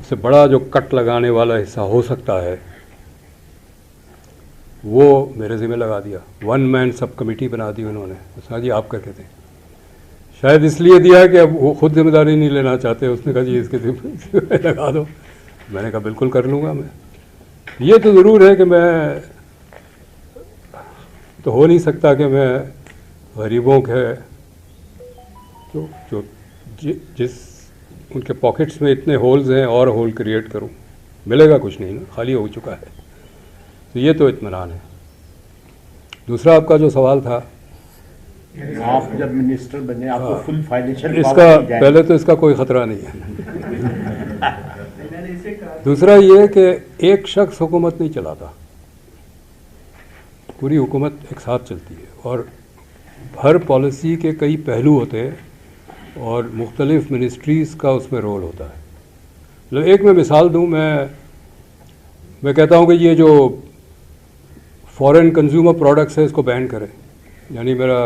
سے بڑا جو کٹ لگانے والا حصہ ہو سکتا ہے وہ میرے ذمہ لگا دیا. 1 مین سب کمیٹی بنا دی انہوں نے. جی آپ کر کے دیں. شاید اس لیے دیا کہ اب وہ خود ذمہ داری نہیں لینا چاہتے. اس نے کہا جی اس کے ذمہ لگا دو. میں نے کہا بالکل کر لوں گا میں. یہ تو ضرور ہے کہ میں تو ہو نہیں سکتا کہ میں غریبوں کے جو جس ان کے پاکٹس میں اتنے ہولز ہیں اور ہول کریٹ کروں. ملے گا کچھ نہیں نا, خالی ہو چکا ہے. تو یہ تو اطمینان ہے. دوسرا آپ کا جو سوال تھا, آپ جب منسٹر بنے آپ کو فل فائنینشیل اس کا پہلے تو اس کا کوئی خطرہ نہیں ہے. دوسرا یہ کہ ایک شخص حکومت نہیں چلاتا, پوری حکومت ایک ساتھ چلتی ہے اور ہر پالیسی کے کئی پہلو ہوتے ہیں اور مختلف منسٹریز کا اس میں رول ہوتا ہے. ایک میں مثال دوں, میں کہتا ہوں کہ یہ جو فورن کنزیومر پروڈکٹس ہے اس کو بین کریں. یعنی میرا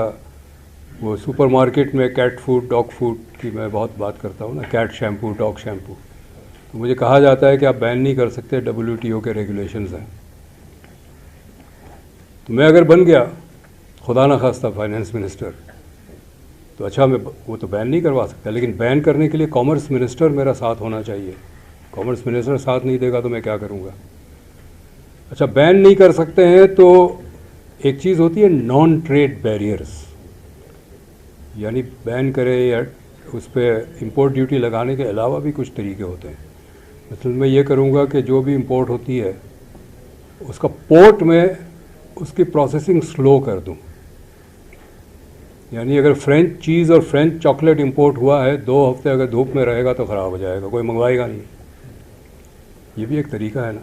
وہ سپر مارکیٹ میں کیٹ فوڈ ڈاگ فوڈ کی میں بہت بات کرتا ہوں نا, کیٹ شیمپو ڈاگ شیمپو. تو مجھے کہا جاتا ہے کہ آپ بین نہیں کر سکتے, WTO کے ریگولیشنز ہیں. تو میں اگر بن گیا خدا نہ خواستہ فائنینس منسٹر تو اچھا میں وہ تو بین نہیں کروا سکتا, لیکن بین کرنے کے لیے کامرس منسٹر میرا ساتھ ہونا چاہیے. کامرس منسٹر ساتھ نہیں دے گا تو میں کیا کروں گا. اچھا بین نہیں کر سکتے ہیں تو ایک چیز ہوتی ہے نان ٹریڈ بیریئرز, یعنی بین کرے یا اس پہ امپورٹ ڈیوٹی لگانے کے علاوہ بھی کچھ طریقے ہوتے ہیں. مثلا میں یہ کروں گا کہ جو بھی امپورٹ ہوتی ہے اس کا پورٹ میں اس کی پروسیسنگ سلو کر دوں. یعنی اگر فرینچ چیز اور فرینچ چاکلیٹ امپورٹ ہوا ہے 2 ہفتے اگر دھوپ میں رہے گا تو خراب ہو جائے گا, کوئی منگوائے گا نہیں. یہ بھی ایک طریقہ ہے نا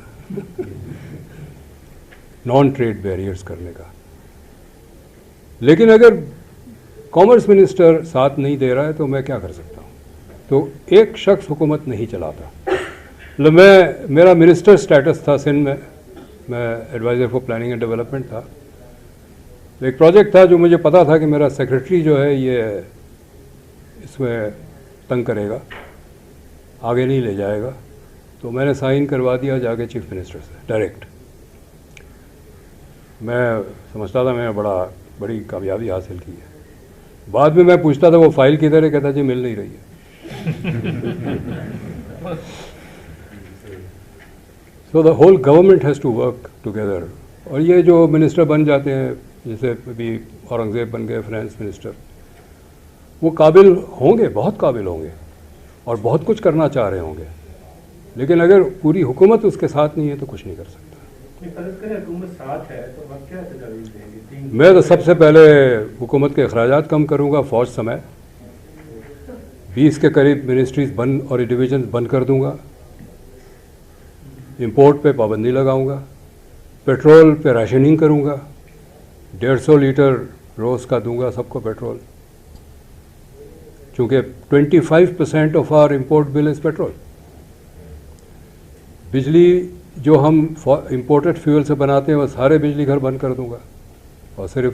نان ٹریڈ بیریئرز کرنے کا. لیکن اگر کامرس منسٹر ساتھ نہیں دے رہا ہے تو میں کیا کر سکتا ہوں. تو ایک شخص حکومت نہیں چلاتا. میرا منسٹر سٹیٹس تھا سندھ میں adviser for planning and development تھا. ایک پروجیکٹ تھا جو مجھے پتا تھا کہ میرا سیکرٹری جو ہے یہ اس میں تنگ کرے گا, آگے نہیں لے جائے گا. تو میں نے سائن کروا دیا جا کے چیف منسٹر سے ڈائریکٹ. میں سمجھتا تھا میں نے بڑی کامیابی حاصل کی ہے. بعد میں پوچھتا تھا وہ فائل کدھر ہے, کہتا جی مل نہیں رہی ہے. So the whole government has to work together. اور یہ جو منسٹر بن جاتے ہیں جیسے ابھی اورنگزیب بن گئے فائنانس منسٹر, وہ قابل ہوں گے, بہت قابل ہوں گے اور بہت کچھ کرنا چاہ رہے ہوں گے. لیکن اگر پوری حکومت اس کے ساتھ نہیں ہے تو کچھ نہیں کر سکتا. میں تو سب سے پہلے حکومت کے اخراجات کم کروں گا. فوج سمیت 20 کے قریب منسٹریز بند اور ڈویژنز بند کر دوں گا. امپورٹ پہ پابندی لگاؤں گا. پیٹرول پہ راشننگ کروں گا. 150 لیٹر روز کا دوں گا سب کو پیٹرول, چونکہ 25% of our import bill is petrol. بجلی جو ہم امپورٹڈ فیول سے بناتے ہیں وہ سارے بجلی گھر بند کر دوں گا اور صرف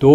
2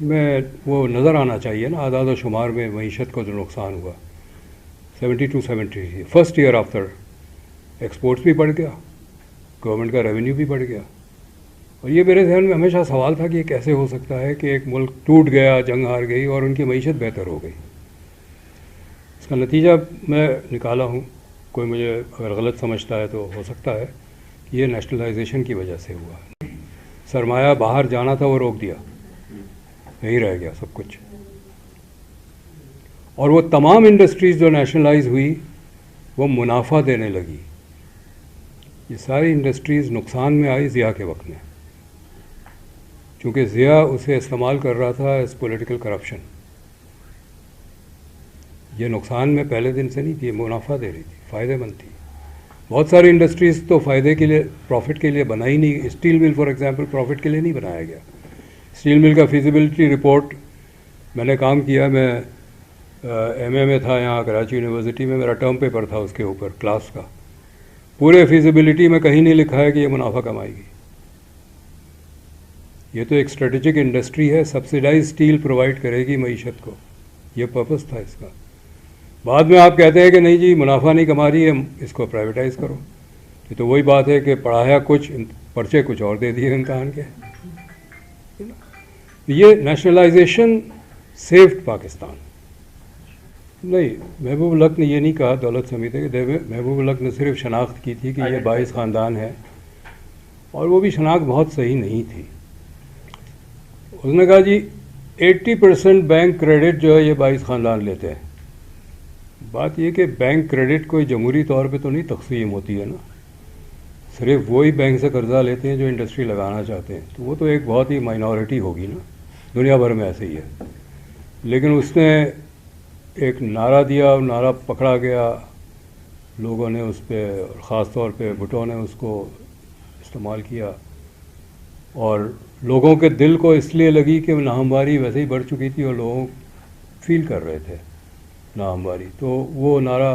میں وہ نظر آنا چاہیے نا اعداد و شمار میں معیشت کو جو نقصان ہوا 72-73 فرسٹ ایئر آفٹر ایکسپورٹس بھی بڑھ گیا, گورنمنٹ کا ریونیو بھی بڑھ گیا. اور یہ میرے ذہن میں ہمیشہ سوال تھا کہ یہ کیسے ہو سکتا ہے کہ ایک ملک ٹوٹ گیا, جنگ ہار گئی اور ان کی معیشت بہتر ہو گئی. اس کا نتیجہ میں نکالا ہوں, کوئی مجھے اگر غلط سمجھتا ہے تو ہو سکتا ہے کہ یہ نیشنلائزیشن کی وجہ سے ہوا. سرمایہ باہر جانا تھا وہ روک دیا, یہی رہ گیا سب کچھ. اور وہ تمام انڈسٹریز جو نیشنلائز ہوئی وہ منافع دینے لگی. یہ ساری انڈسٹریز نقصان میں آئی ضیاء کے وقت میں, چونکہ ضیاء اسے استعمال کر رہا تھا ایز پولیٹیکل کرپشن. یہ نقصان میں پہلے دن سے نہیں تھی, یہ منافع دے رہی تھی, فائدہ مند تھی. بہت ساری انڈسٹریز تو فائدے کے لیے, پروفٹ کے لیے بنائی نہیں. اسٹیل مل فار ایگزامپل پروفٹ کے لیے نہیں بنایا گیا. اسٹیل مل کا فیزیبلٹی رپورٹ میں نے کام کیا, میں ایم اے میں تھا یہاں کراچی یونیورسٹی میں, میرا ٹرم پیپر تھا اس کے اوپر کلاس کا. پورے فیزیبلٹی میں کہیں نہیں لکھا ہے کہ یہ منافع کمائے گی. یہ تو ایک اسٹریٹجک انڈسٹری ہے, سبسیڈائز اسٹیل پرووائڈ کرے گی معیشت کو, یہ پرپس تھا اس کا. بعد میں آپ کہتے ہیں کہ نہیں جی منافع نہیں کما رہی ہے, اس کو پرائیویٹائز کرو. یہ تو وہی بات ہے کہ پڑھایا کچھ, پرچے کچھ اور دے دیے امتحان کے. یہ نیشنلائزیشن سیفڈ پاکستان. نہیں, محبوب الحق نے یہ نہیں کہا دولت سمیت ہے کہ محبوب الحق نے صرف شناخت کی تھی کہ یہ 22 خاندان ہے, اور وہ بھی شناخت بہت صحیح نہیں تھی. اس نے کہا جی 80% بینک کریڈٹ جو ہے یہ 22 خاندان لیتے ہیں. بات یہ کہ بینک کریڈٹ کوئی جمہوری طور پہ تو نہیں تقسیم ہوتی ہے نا, صرف وہی بینک سے قرضہ لیتے ہیں جو انڈسٹری لگانا چاہتے ہیں, تو وہ تو ایک بہت ہی مائنورٹی ہوگی نا, دنیا بھر میں ایسے ہی ہے. لیکن اس نے ایک نعرہ دیا, نعرہ پکڑا گیا, لوگوں نے اس پہ, خاص طور پہ بھٹو نے اس کو استعمال کیا, اور لوگوں کے دل کو اس لیے لگی کہ ناہمواری ویسے ہی بڑھ چکی تھی اور لوگ فیل کر رہے تھے ناہمواری, تو وہ نعرہ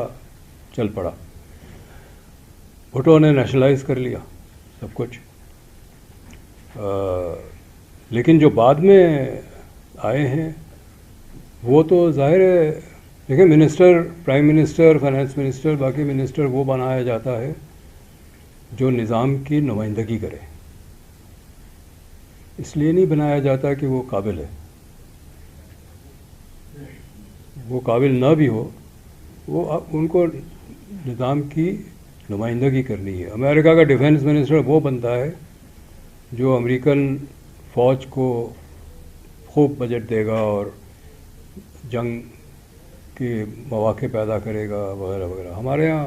چل پڑا. بھٹو نے نیشنلائز کر لیا سب کچھ. لیکن جو بعد میں آئے ہیں وہ تو ظاہر ہے, دیکھیں minister, prime minister, finance minister, باقی منسٹر وہ بنایا جاتا ہے جو نظام کی نمائندگی کرے. اس لیے نہیں بنایا جاتا کہ وہ قابل ہے. وہ قابل نہ بھی ہو, وہ ان کو نظام کی نمائندگی کرنی ہے. امریکہ کا ڈیفنس منسٹر وہ بنتا ہے جو امریکن فوج کو خوب بجٹ دے گا اور جنگ کے مواقع پیدا کرے گا وغیرہ وغیرہ. ہمارے ہاں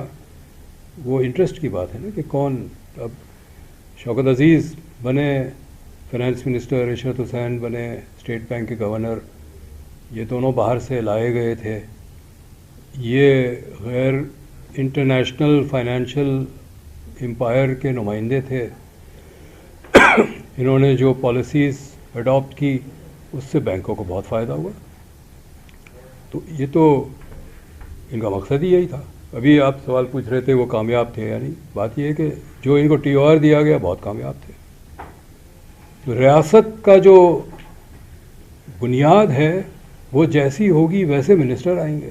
وہ انٹرسٹ کی بات ہے نا کہ کون. اب شوکت عزیز بنے فائنانس منسٹر, رشوت حسین بنے اسٹیٹ بینک کے گورنر, یہ دونوں باہر سے لائے گئے تھے. یہ غیر انٹرنیشنل فائنینشیل امپائر کے نمائندے تھے. انہوں نے جو پالیسیز اڈاپٹ کی اس سے بینکوں کو بہت فائدہ ہوا. تو یہ تو ان کا مقصد ہی یہی تھا. ابھی آپ سوال پوچھ رہے تھے وہ کامیاب تھے یا نہیں. بات یہ ہے کہ جو ان کو ٹی او آر دیا گیا بہت کامیاب تھے. تو ریاست کا جو بنیاد ہے وہ جیسی ہوگی ویسے منسٹر آئیں گے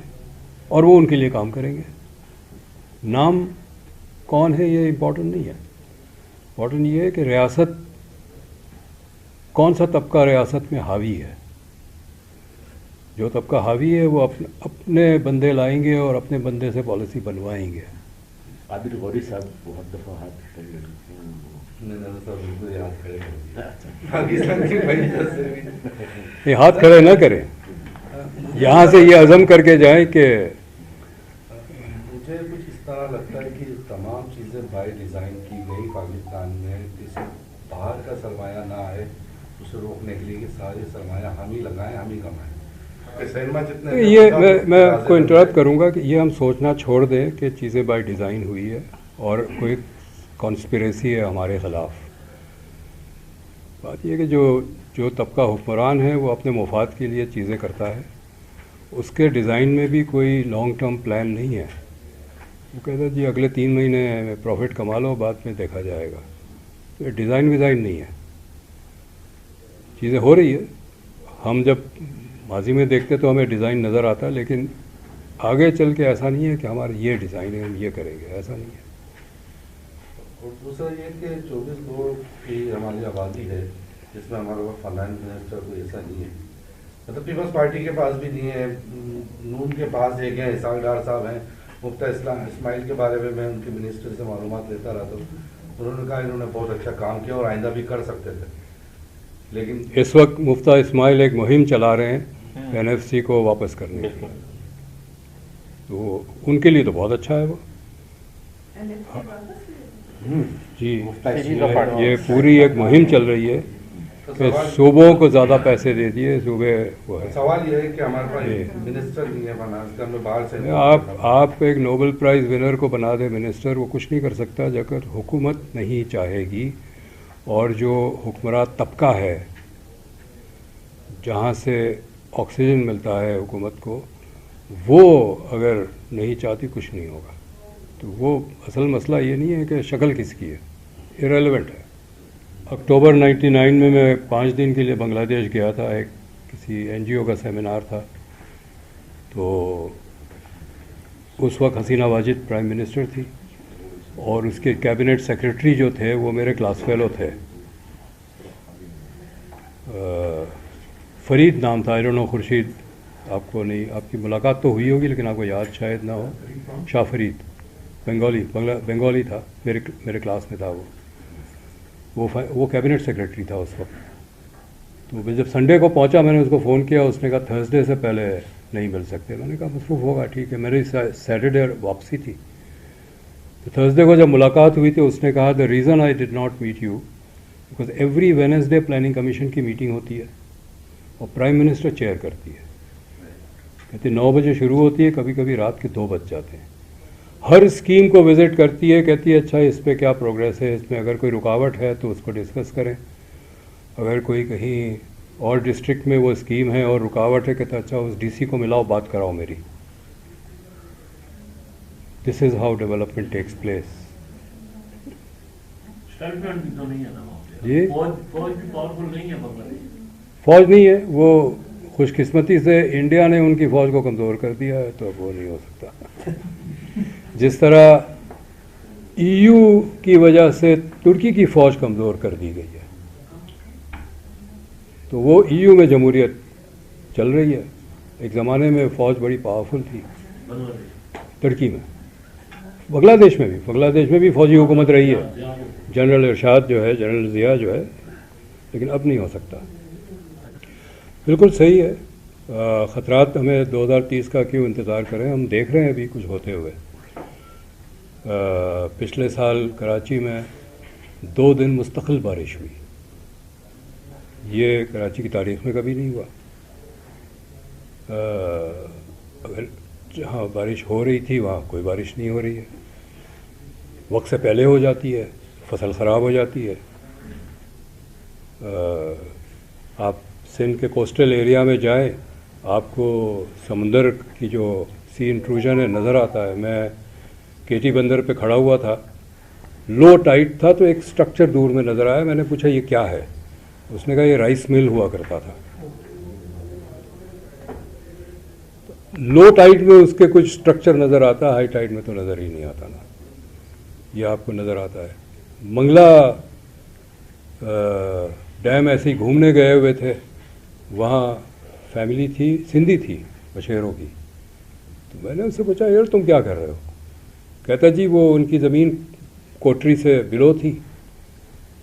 اور وہ ان کے لیے کام کریں گے. نام کون ہے یہ امپورٹنٹ نہیں ہے. امپورٹنٹ یہ ہے کہ ریاست, کون سا طبقہ ریاست میں حاوی ہے. جو طبقہ حاوی ہے وہ اپنے بندے لائیں گے اور اپنے بندے سے پالیسی بنوائیں گے. عابد غوری صاحب بہت دفعہ ہاتھ کھڑے کرتے یہ ہاتھ کھڑے نہ کریں, یہاں سے یہ عزم کر کے جائیں کہ مجھے کچھ اس طرح لگتا ہے کہ تمام چیزیں بائی ڈیزائن کی گئی پاکستان میں, کسی باہر کا سرمایہ نہ آئے اسے روکنے کے لیے کہ سارے سرمایہ ہم ہی لگائیں, ہم ہی کمائیں. یہ میں کو انٹرپٹ کروں گا کہ یہ ہم سوچنا چھوڑ دیں کہ چیزیں بائی ڈیزائن ہوئی ہے اور کوئی کانسپریسی ہے ہمارے خلاف. بات یہ کہ جو طبقہ حکمران ہے وہ اپنے مفاد کے لیے چیزیں کرتا ہے, اس کے ڈیزائن میں بھی کوئی لانگ ٹرم پلان نہیں ہے. وہ کہتا ہے جی اگلے 3 مہینے میں پروفٹ کما لو, بعد میں دیکھا جائے گا. تو یہ ڈیزائن ویزائن نہیں ہے. چیزیں ہو رہی ہے, ہم جب ماضی میں دیکھتے تو ہمیں ڈیزائن نظر آتا، لیکن آگے چل کے ایسا نہیں ہے کہ ہمارا یہ ڈیزائن ہے ہم یہ کریں گے، ایسا نہیں ہے۔ اور دوسرا یہ کہ 24 کروڑ کی ہماری آبادی ہے، جس میں ہمارے پاس فائنانس منسٹر کوئی ایسا نہیں ہے، مطلب پیپلز پارٹی کے پاس بھی نہیں ہے، نون کے پاس ایک ہیں اسحاق ڈار صاحب ہیں، مفتی اسماعیل کے بارے میں ان کے منسٹر سے معلومات لیتا رہتا ہوں، انہوں نے کہا انہوں نے بہت اچھا کام کیا اور آئندہ بھی کر سکتے تھے، لیکن اس وقت مفتی اسماعیل ایک مہم چلا رہے ہیں NFC کو واپس کرنے کی، تو ان کے لیے تو بہت اچھا ہے وہ، جی یہ پوری ایک مہم چل رہی ہے کہ صوبوں کو زیادہ پیسے دے دیے، صوبے وہ ہے۔ سوال یہ ہے کہ ہمارے پاس منسٹر نہیں ہے فائنانس کا، ہمیں باہر سے آپ ایک نوبل پرائز ونر کو بنا دیں منسٹر، وہ کچھ نہیں کر سکتا اگر حکومت نہیں چاہے گی، اور جو حکمراں طبقہ ہے جہاں سے آکسیجن ملتا ہے حکومت کو، وہ اگر نہیں چاہتی کچھ نہیں ہوگا۔ تو وہ اصل مسئلہ یہ نہیں ہے کہ شکل کس کی ہے، ایریلیونٹ ہے۔ اکتوبر 99 میں 5 دن کے لیے بنگلہ دیش گیا تھا، ایک کسی NGO کا سیمینار تھا، تو اس وقت حسینہ واجد پرائم منسٹر تھی، اور اس کے کیبنٹ سیکرٹری جو تھے وہ میرے کلاس فیلو تھے، فرید نام تھا، آئی ڈونٹ نو خورشید آپ کو نہیں، آپ کی ملاقات تو ہوئی ہوگی لیکن آپ کو یاد شاید نہ ہو، شاہ فرید، بنگالی تھا، میرے کلاس میں تھا وہ کیبنٹ سیکرٹری تھا اس وقت۔ تو جب سنڈے کو پہنچا میں نے اس کو فون کیا، اس نے کہا تھرسڈے سے پہلے نہیں مل سکتے، میں نے کہا مصروف ہوگا، ٹھیک ہے، میری سیٹرڈے واپسی تھی، تو تھرسڈے کو جب ملاقات ہوئی تو اس نے کہا the reason I did not meet you because every Wednesday planning commission کی میٹنگ ہوتی ہے اور پرائم منسٹر چیئر کرتی ہے، کہتے 9 بجے شروع ہوتی ہے، کبھی کبھی رات کے 2 بج جاتے ہیں، ہر اسکیم کو وزٹ کرتی ہے، کہتی ہے اچھا اس پہ کیا پروگریس ہے، اس میں اگر کوئی رکاوٹ ہے تو اس کو ڈسکس کریں، اگر کوئی کہیں اور ڈسٹرکٹ میں وہ اسکیم ہے اور رکاوٹ ہے، کہتا اچھا اس DC کو ملاؤ، بات کراؤ میری۔ This is how development takes place. جی فوج نہیں ہے، وہ خوش قسمتی سے انڈیا نے ان کی فوج کو کمزور کر دیا ہے، تو اب وہ نہیں ہو سکتا۔ جس طرح EU کی وجہ سے ترکی کی فوج کمزور کر دی گئی ہے، تو وہ EU میں جمہوریت چل رہی ہے، ایک زمانے میں فوج بڑی پاورفل تھی ترکی میں، بنگلہ دیش میں بھی فوجی حکومت رہی ہے، جنرل ارشاد جو ہے، جنرل ضیاء جو ہے، لیکن اب نہیں ہو سکتا۔ بالکل صحیح ہے، خطرات ہمیں 2030 کا کیوں انتظار کریں، ہم دیکھ رہے ہیں ابھی کچھ ہوتے ہوئے۔ پچھلے سال کراچی میں 2 دن مستقل بارش ہوئی، یہ کراچی کی تاریخ میں کبھی نہیں ہوا۔ اگر جہاں بارش ہو رہی تھی وہاں کوئی بارش نہیں ہو رہی ہے، وقت سے پہلے ہو جاتی ہے، فصل خراب ہو جاتی ہے۔ آپ سندھ کے کوسٹل ایریا میں جائیں، آپ کو سمندر کی جو سی انٹروژن ہے نظر آتا ہے۔ میں KT بندر پہ کھڑا ہوا تھا، لو ٹائٹ تھا، تو ایک سٹرکچر دور میں نظر آیا، میں نے پوچھا یہ کیا ہے، اس نے کہا یہ رائس مل ہوا کرتا تھا۔ لو ٹائٹ میں اس کے کچھ سٹرکچر نظر آتا، ہائی ٹائٹ میں تو نظر ہی نہیں آتا نا، یہ آپ کو نظر آتا ہے۔ منگلہ ڈیم ایسے ہی گھومنے گئے ہوئے تھے، وہاں فیملی تھی، سندھی تھی، مشیروں کی، تو میں نے اس سے پوچھا یار تم کیا کر رہے ہو؟ کہتا جی وہ ان کی زمین کوٹری سے بلو تھی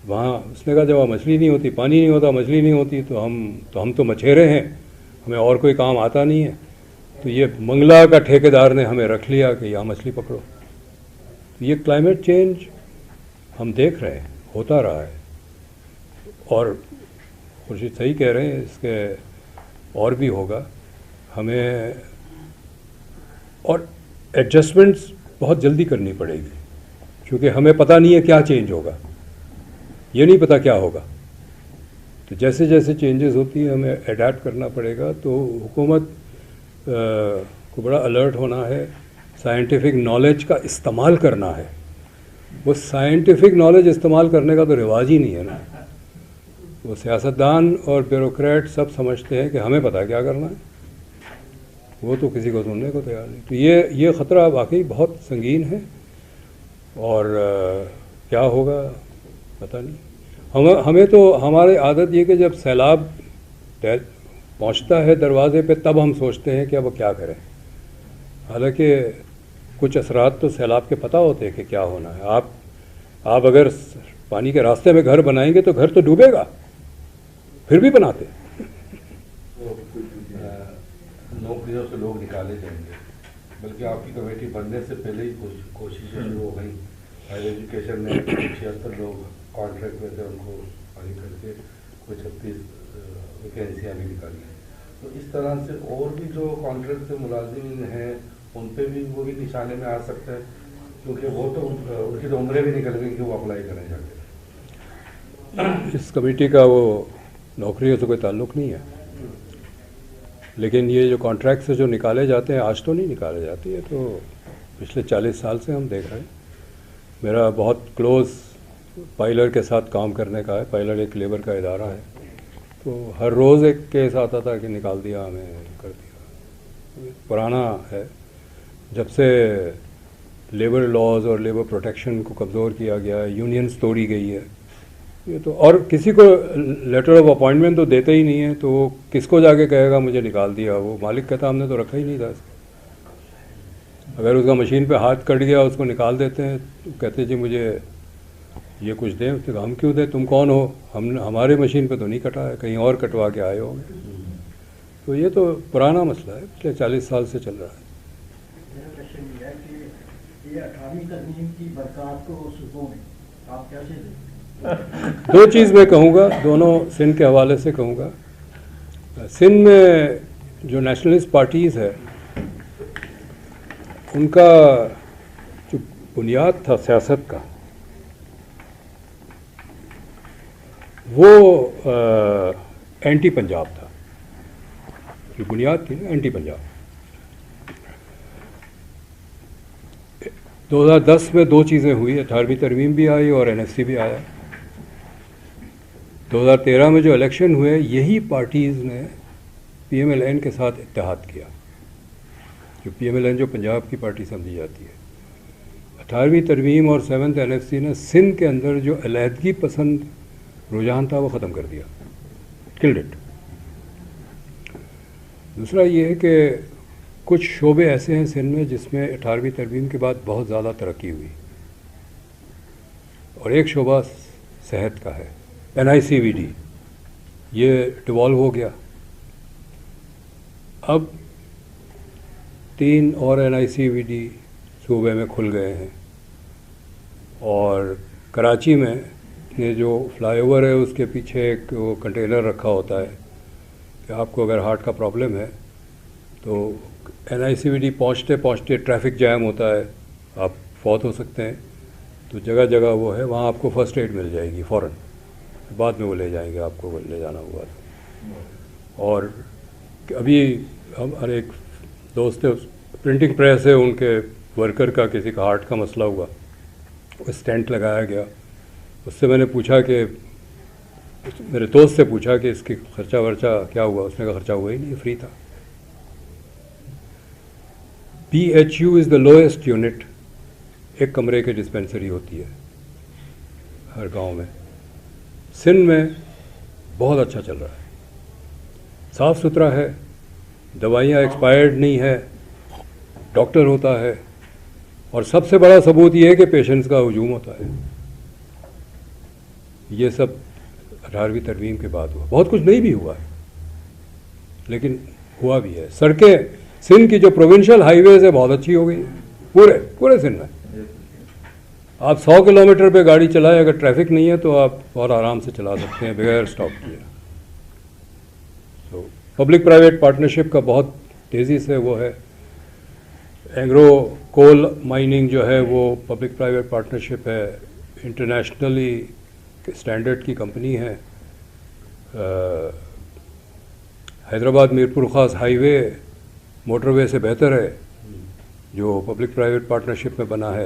وہاں، اس نے کہا جب وہاں مچھلی نہیں ہوتی، پانی نہیں ہوتا، مچھلی نہیں ہوتی، تو ہم تو مچھیرے ہیں، ہمیں اور کوئی کام آتا نہیں ہے، تو یہ منگلہ کا ٹھیکیدار نے ہمیں رکھ لیا کہ یہاں مچھلی پکڑو۔ تو یہ کلائمیٹ چینج ہم دیکھ رہے ہیں، ہوتا رہا ہے، اور خورشید صحیح کہہ رہے ہیں، اس کے اور بھی ہوگا، ہمیں اور ایڈجسٹمنٹس بہت جلدی کرنی پڑے گی، کیونکہ ہمیں پتہ نہیں ہے کیا چینج ہوگا، یہ نہیں پتہ کیا ہوگا، تو جیسے جیسے چینجز ہوتی ہیں ہمیں اڈیپٹ کرنا پڑے گا۔ تو حکومت کو بڑا الرٹ ہونا ہے، سائنٹیفک نالج کا استعمال کرنا ہے۔ وہ سائنٹیفک نالج استعمال کرنے کا تو رواج ہی نہیں ہے نا، وہ سیاستدان اور بیوروکریٹ سب سمجھتے ہیں کہ ہمیں پتہ ہے کیا کرنا ہے، وہ تو کسی کو سننے کو تیار نہیں. تو یہ خطرہ واقعی بہت سنگین ہے، اور کیا ہوگا پتہ نہیں. ہمیں تو ہماری عادت یہ کہ جب سیلاب پہنچتا ہے دروازے پہ تب ہم سوچتے ہیں کہ اب کیا کریں، حالانکہ کچھ اثرات تو سیلاب کے پتہ ہوتے ہیں کہ کیا ہونا ہے. آپ اگر پانی کے راستے میں گھر بنائیں گے تو گھر تو ڈوبے گا، پھر بھی بناتے. نوکریوں سے لوگ نکالے جائیں گے، بلکہ آپ کی کمیٹی بننے سے پہلے ہی کوششیں شروع ہو گئیں. ہائر ایجوکیشن میں 76 لوگ کانٹریکٹ میں تھے، ان کو آگے کر کے کوئی 36 ویکینسیاں بھی نکالی ہیں. تو اس طرح سے اور بھی جو کانٹریکٹ سے ملازمین ہیں ان پہ بھی وہ بھی نشانے میں آ سکتے ہیں، کیونکہ وہ تو ان کی تو عمریں بھی نکل گئی کہ وہ اپلائی کریں جا کے. اس کمیٹی کا وہ نوکریوں سے کوئی تعلق نہیں ہے، لیکن یہ جو کانٹریکٹ سے جو نکالے جاتے ہیں آج تو نہیں نکالے جاتے ہیں، تو پچھلے 40 سال سے ہم دیکھ رہے ہیں. میرا بہت کلوز پائلر کے ساتھ کام کرنے کا ہے. پائلر ایک لیبر کا ادارہ ہے، تو ہر روز ایک کیس آتا تھا کہ نکال دیا ہمیں، کر دیا. پرانا ہے، جب سے لیبر لاز اور لیبر پروٹیکشن کو کمزور کیا گیا ہے، یونینز توڑی گئی ہے. یہ تو اور کسی کو لیٹر آف اپوائنٹمنٹ تو دیتے ہی نہیں ہے، تو وہ کس کو جا کے کہے گا مجھے نکال دیا. وہ مالک کہتا ہم نے تو رکھا ہی نہیں تھا اس کو. اگر اس کا مشین پہ ہاتھ کٹ گیا اس کو نکال دیتے ہیں، تو کہتے جی مجھے یہ کچھ دیں. تو ہم کیوں دیں، تم کون ہو؟ ہمارے مشین پہ تو نہیں کٹا ہے، کہیں اور کٹوا کے آئے ہو گے. تو یہ تو پرانا مسئلہ ہے، پچھلے 40 سال سے چل رہا ہے. میرا کوشچن یہ ہے کہ یہ 18ویں ترمیم کی برکات کو صوبوں میں آپ کیسے دیکھتے ہیں؟ دو چیز میں کہوں گا، دونوں سندھ کے حوالے سے کہوں گا. سندھ میں جو نیشنلسٹ پارٹیز ہے ان کا جو بنیاد تھا سیاست کا، وہ اینٹی پنجاب تھا. جو بنیاد تھی نا اینٹی پنجاب. 2010 میں دو چیزیں ہوئی، 18ویں ترمیم بھی آئی اور NSC بھی آیا. 2013 میں جو الیکشن ہوئے، یہی پارٹیز نے PMLN کے ساتھ اتحاد کیا. جو PMLN جو پنجاب کی پارٹی سمجھی جاتی ہے. 18ویں ترمیم اور 7th NSC نے سندھ کے اندر جو علیحدگی پسند رجحان تھا وہ ختم کر دیا، کلڈ اٹ. دوسرا یہ ہے کہ کچھ شعبے ایسے ہیں سندھ میں جس میں 18ویں ترمیم کے بعد بہت زیادہ ترقی ہوئی، اور ایک شعبہ صحت کا ہے. NICVD یہ ڈیوالو ہو گیا. اب 3 اور NICVD صوبے میں کھل گئے ہیں، اور کراچی میں یہ جو فلائی اوور ہے اس کے پیچھے ایک وہ کنٹینر رکھا ہوتا ہے کہ آپ کو اگر ہارٹ کا پرابلم ہے تو NICVD پہنچتے پہنچتے ٹریفک جیم ہوتا ہے، آپ فوت ہو سکتے ہیں. تو جگہ جگہ وہ ہے، وہاں آپ کو فرسٹ ایڈ مل جائے گی فوراً، بعد میں وہ لے جائیں گے آپ کو لے جانا ہوا تو. اور ابھی ہمارے ایک دوست پرنٹنگ پریس ہے، ان کے ورکر کا کسی کا ہارٹ کا مسئلہ ہوا، اسٹینٹ لگایا گیا. اس سے میں نے پوچھا کہ میرے دوست سے پوچھا کہ اس کی خرچہ ورچہ کیا ہوا. اس نے کہا خرچہ ہوا ہی نہیں، فری تھا. PHU از دا لوئسٹ یونٹ. ایک کمرے کی ڈسپینسری ہوتی ہے ہر گاؤں میں. سندھ میں بہت اچھا چل رہا ہے، صاف ستھرا ہے، دوائیاں ایکسپائرڈ نہیں ہے، ڈاکٹر ہوتا ہے، اور سب سے بڑا ثبوت یہ ہے کہ پیشنٹس کا ہجوم ہوتا ہے. یہ سب 18ویں ترمیم کے بعد ہوا. بہت کچھ نہیں بھی ہوا ہے لیکن ہوا بھی ہے. سڑکیں سندھ کی جو پروونشل ہائی ویز ہے بہت اچھی ہو گئی ہے پورے سندھ میں. آپ 100 کلومیٹر پہ گاڑی چلائیں، اگر ٹریفک نہیں ہے تو آپ بہت آرام سے چلا سکتے ہیں بغیر اسٹاپ کیے. تو پبلک پرائیویٹ پارٹنرشپ کا بہت تیزی سے وہ ہے. اینگرو کول مائننگ جو ہے وہ پبلک پرائیویٹ پارٹنرشپ ہے، انٹرنیشنلی اسٹینڈرڈ کی کمپنی ہے. حیدرآباد میرپور خاص ہائی وے موٹر وے سے بہتر ہے جو پبلک پرائیویٹ پارٹنرشپ میں بنا ہے.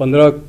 15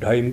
2.5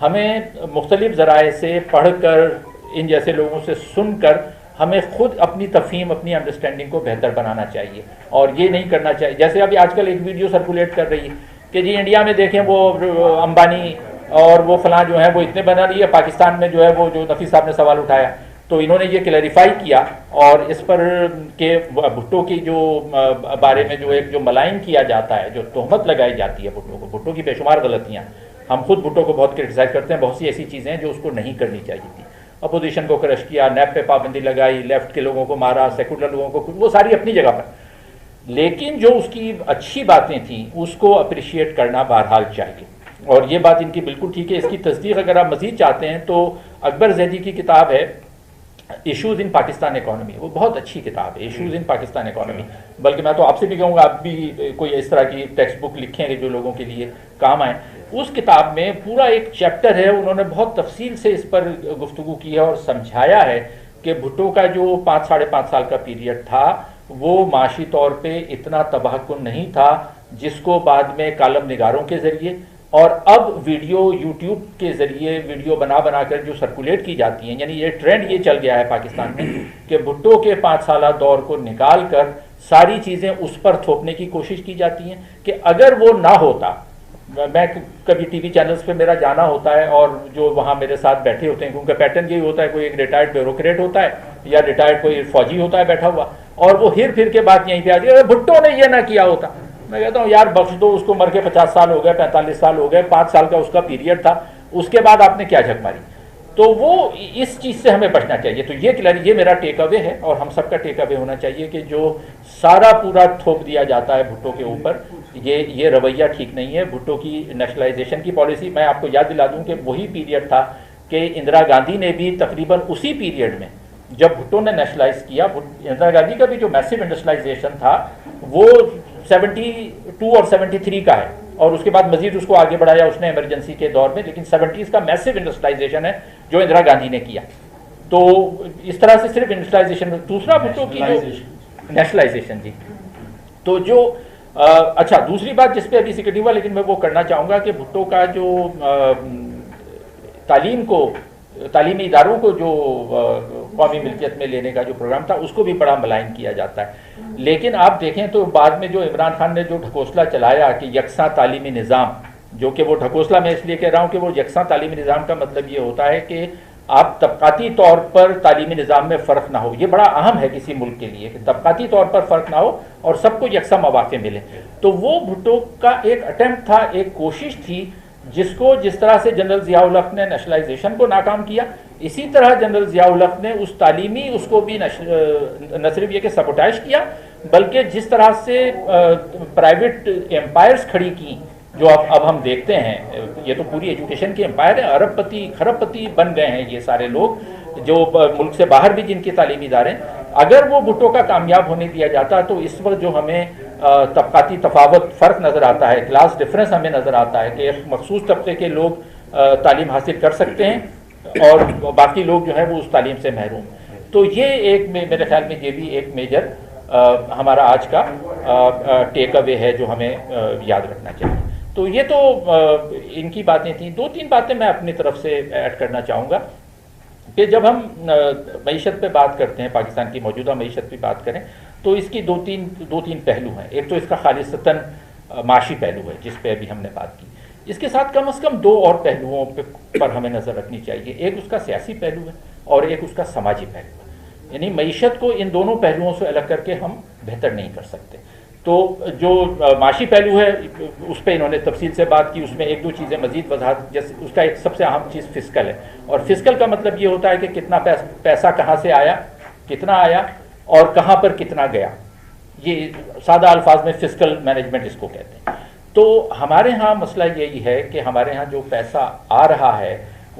ہمیں مختلف ذرائع سے پڑھ کر، ان جیسے لوگوں سے سن کر ہمیں خود اپنی تفہیم، اپنی انڈرسٹینڈنگ کو بہتر بنانا چاہیے، اور یہ نہیں کرنا چاہیے جیسے ابھی آج کل ایک ویڈیو سرکولیٹ کر رہی ہے کہ جی انڈیا میں دیکھیں وہ امبانی اور وہ فلاں جو ہیں وہ اتنے بنا رہی ہے، پاکستان میں جو ہے وہ جو نفیس صاحب نے سوال اٹھایا تو انہوں نے یہ کلیریفائی کیا اور اس پر کہ بھٹو کی جو بارے میں جو ایک جو ملائن کیا جاتا ہے، جو تہمت لگائی جاتی ہے بھٹو کو، بھٹو کی بے شمار غلطیاں، ہم خود بھٹو کو بہت کرٹیسائز کرتے ہیں، بہت سی ایسی چیزیں ہیں جو اس کو نہیں کرنی چاہیے تھی، اپوزیشن کو کرش کیا، نیب پہ پابندی لگائی، لیفٹ کے لوگوں کو مارا، سیکولر لوگوں کو، وہ ساری اپنی جگہ پر، لیکن جو اس کی اچھی باتیں تھیں اس کو اپریشیٹ کرنا بہرحال چاہیے، اور یہ بات ان کی بالکل ٹھیک ہے۔ اس کی تصدیق اگر آپ مزید چاہتے ہیں تو اکبر زیدی کی کتاب ہے ایشوز ان پاکستان اکانومی، وہ بہت اچھی کتاب ہے، ایشوز ان پاکستان اکانومی، بلکہ میں تو آپ سے بھی کہوں گا آپ بھی کوئی اس طرح کی ٹیکسٹ بک لکھیں گے جو لوگوں کے لیے کام آئیں۔ اس کتاب میں پورا ایک چیپٹر ہے، انہوں نے بہت تفصیل سے اس پر گفتگو کی ہے اور سمجھایا ہے کہ بھٹو کا جو 5-5.5 سال کا پیریڈ تھا وہ معاشی طور پہ اتنا تباہ کن نہیں تھا جس کو بعد میں کالم نگاروں کے ذریعے اور اب ویڈیو یوٹیوب کے ذریعے ویڈیو بنا کر جو سرکولیٹ کی جاتی ہیں، یعنی یہ ٹرینڈ یہ چل گیا ہے پاکستان میں کہ بھٹو کے 5 سالہ دور کو نکال کر ساری چیزیں اس پر تھوپنے کی کوشش کی جاتی ہیں کہ اگر وہ نہ ہوتا، میں کبھی ٹی وی چینلز پہ میرا جانا ہوتا ہے اور جو وہاں میرے ساتھ بیٹھے ہوتے ہیں کیونکہ پیٹرن یہی ہوتا ہے، کوئی ایک ریٹائرڈ بیوروکریٹ ہوتا ہے یا ریٹائرڈ کوئی فوجی ہوتا ہے بیٹھا ہوا، اور وہ پھر کے بات یہیں پہ آتی ہے بھٹو نے یہ نہ کیا ہوتا، میں کہتا ہوں یار بخش دو اس کو، مر کے 50 سال ہو گئے، 45 سال ہو گئے، 5 سال کا اس کا پیریڈ تھا، اس کے بعد آپ نے کیا جھک ماری؟ تو وہ اس چیز سے ہمیں بچنا چاہیے۔ تو یہ میرا ٹیک اوے ہے اور ہم سب کا ٹیک اوے ہونا چاہیے کہ جو سارا پورا تھوپ دیا جاتا ہے بھٹو کے اوپر، یہ رویہ ٹھیک نہیں ہے۔ بھٹو کی نیشنلائزیشن کی پالیسی، میں آپ کو یاد دلا دوں کہ وہی پیریڈ تھا کہ اندرا گاندھی نے بھی تقریباً اسی پیریڈ میں جب بھٹو نے نیشنلائز کیا، اندرا گاندھی کا بھی جو میسو انڈسٹرلائزیشن تھا وہ 72 اور 73 کا ہے، اور اس کے بعد مزید اس کو آگے بڑھایا اس نے ایمرجنسی کے دور میں، لیکن 70s کا میسو انڈسٹرلائزیشن ہے جو اندرا گاندھی نے کیا۔ تو اس طرح سے صرف انڈسٹرلائزیشن، دوسرا بھٹو کی جو نیشنلائزیشن، جی تو جو اچھا دوسری بات جس پہ ابھی ذکر نہیں ہوا لیکن میں وہ کرنا چاہوں گا کہ بھٹو کا جو تعلیمی اداروں کو جو قومی ملکیت میں لینے کا جو پروگرام تھا اس کو بھی بڑا ملائن کیا جاتا ہے، لیکن آپ دیکھیں تو بعد میں جو عمران خان نے جو ڈھکوسلا چلایا کہ یکساں تعلیمی نظام، جو کہ وہ ڈھکوسلا میں اس لیے کہہ رہا ہوں کہ وہ یکساں تعلیمی نظام کا مطلب یہ ہوتا ہے کہ آپ طبقاتی طور پر تعلیمی نظام میں فرق نہ ہو، یہ بڑا اہم ہے کسی ملک کے لیے کہ طبقاتی طور پر فرق نہ ہو اور سب کو یکساں مواقع ملے۔ تو وہ بھٹو کا ایک اٹیمپٹ تھا، ایک کوشش تھی جس طرح سے جنرل ضیاء الحق نے نیشنلائزیشن کو ناکام کیا، اسی طرح جنرل ضیاء الحق نے اس تعلیمی اس کو بھی نہ صرف یہ کہ سبوٹائج کیا بلکہ جس طرح سے پرائیویٹ ایمپائرز کھڑی کی جو اب ہم دیکھتے ہیں، یہ تو پوری ایجوکیشن کی امپائر ہے، ارب پتی خرب پتی بن گئے ہیں یہ سارے لوگ جو ملک سے باہر بھی جن کی تعلیمی ادارے، اگر وہ بھٹو کا کامیاب ہونے دیا جاتا تو اس وقت جو ہمیں طبقاتی تفاوت فرق نظر آتا ہے، کلاس ڈفرنس ہمیں نظر آتا ہے کہ ایک مخصوص طبقے کے لوگ تعلیم حاصل کر سکتے ہیں اور باقی لوگ جو ہیں وہ اس تعلیم سے محروم۔ تو یہ ایک میرے خیال میں یہ بھی ایک میجر ہمارا آج کا ٹیک اوے ہے جو ہمیں یاد رکھنا چاہیے۔ تو یہ تو ان کی باتیں تھیں۔ 2-3 باتیں میں اپنی طرف سے ایڈ کرنا چاہوں گا کہ جب ہم معیشت پہ بات کرتے ہیں، پاکستان کی موجودہ معیشت پہ بات کریں تو اس کی دو تین پہلو ہیں۔ ایک تو اس کا خالصتاً معاشی پہلو ہے جس پہ ابھی ہم نے بات کی، اس کے ساتھ کم از کم 2 اور پہلوؤں پر ہمیں نظر رکھنی چاہیے، ایک اس کا سیاسی پہلو ہے اور ایک اس کا سماجی پہلو ہے، یعنی معیشت کو ان دونوں پہلوؤں سے الگ کر کے ہم بہتر نہیں کر سکتے۔ تو جو معاشی پہلو ہے اس پہ انہوں نے تفصیل سے بات کی، اس میں 1-2 چیزیں مزید وضاحت، جیسے اس کا ایک سب سے اہم چیز فسکل ہے، اور فسکل کا مطلب یہ ہوتا ہے کہ کتنا پیسہ کہاں سے آیا، کتنا آیا اور کہاں پر کتنا گیا، یہ سادہ الفاظ میں فسکل مینجمنٹ اس کو کہتے ہیں۔ تو ہمارے ہاں مسئلہ یہی ہے کہ ہمارے ہاں جو پیسہ آ رہا ہے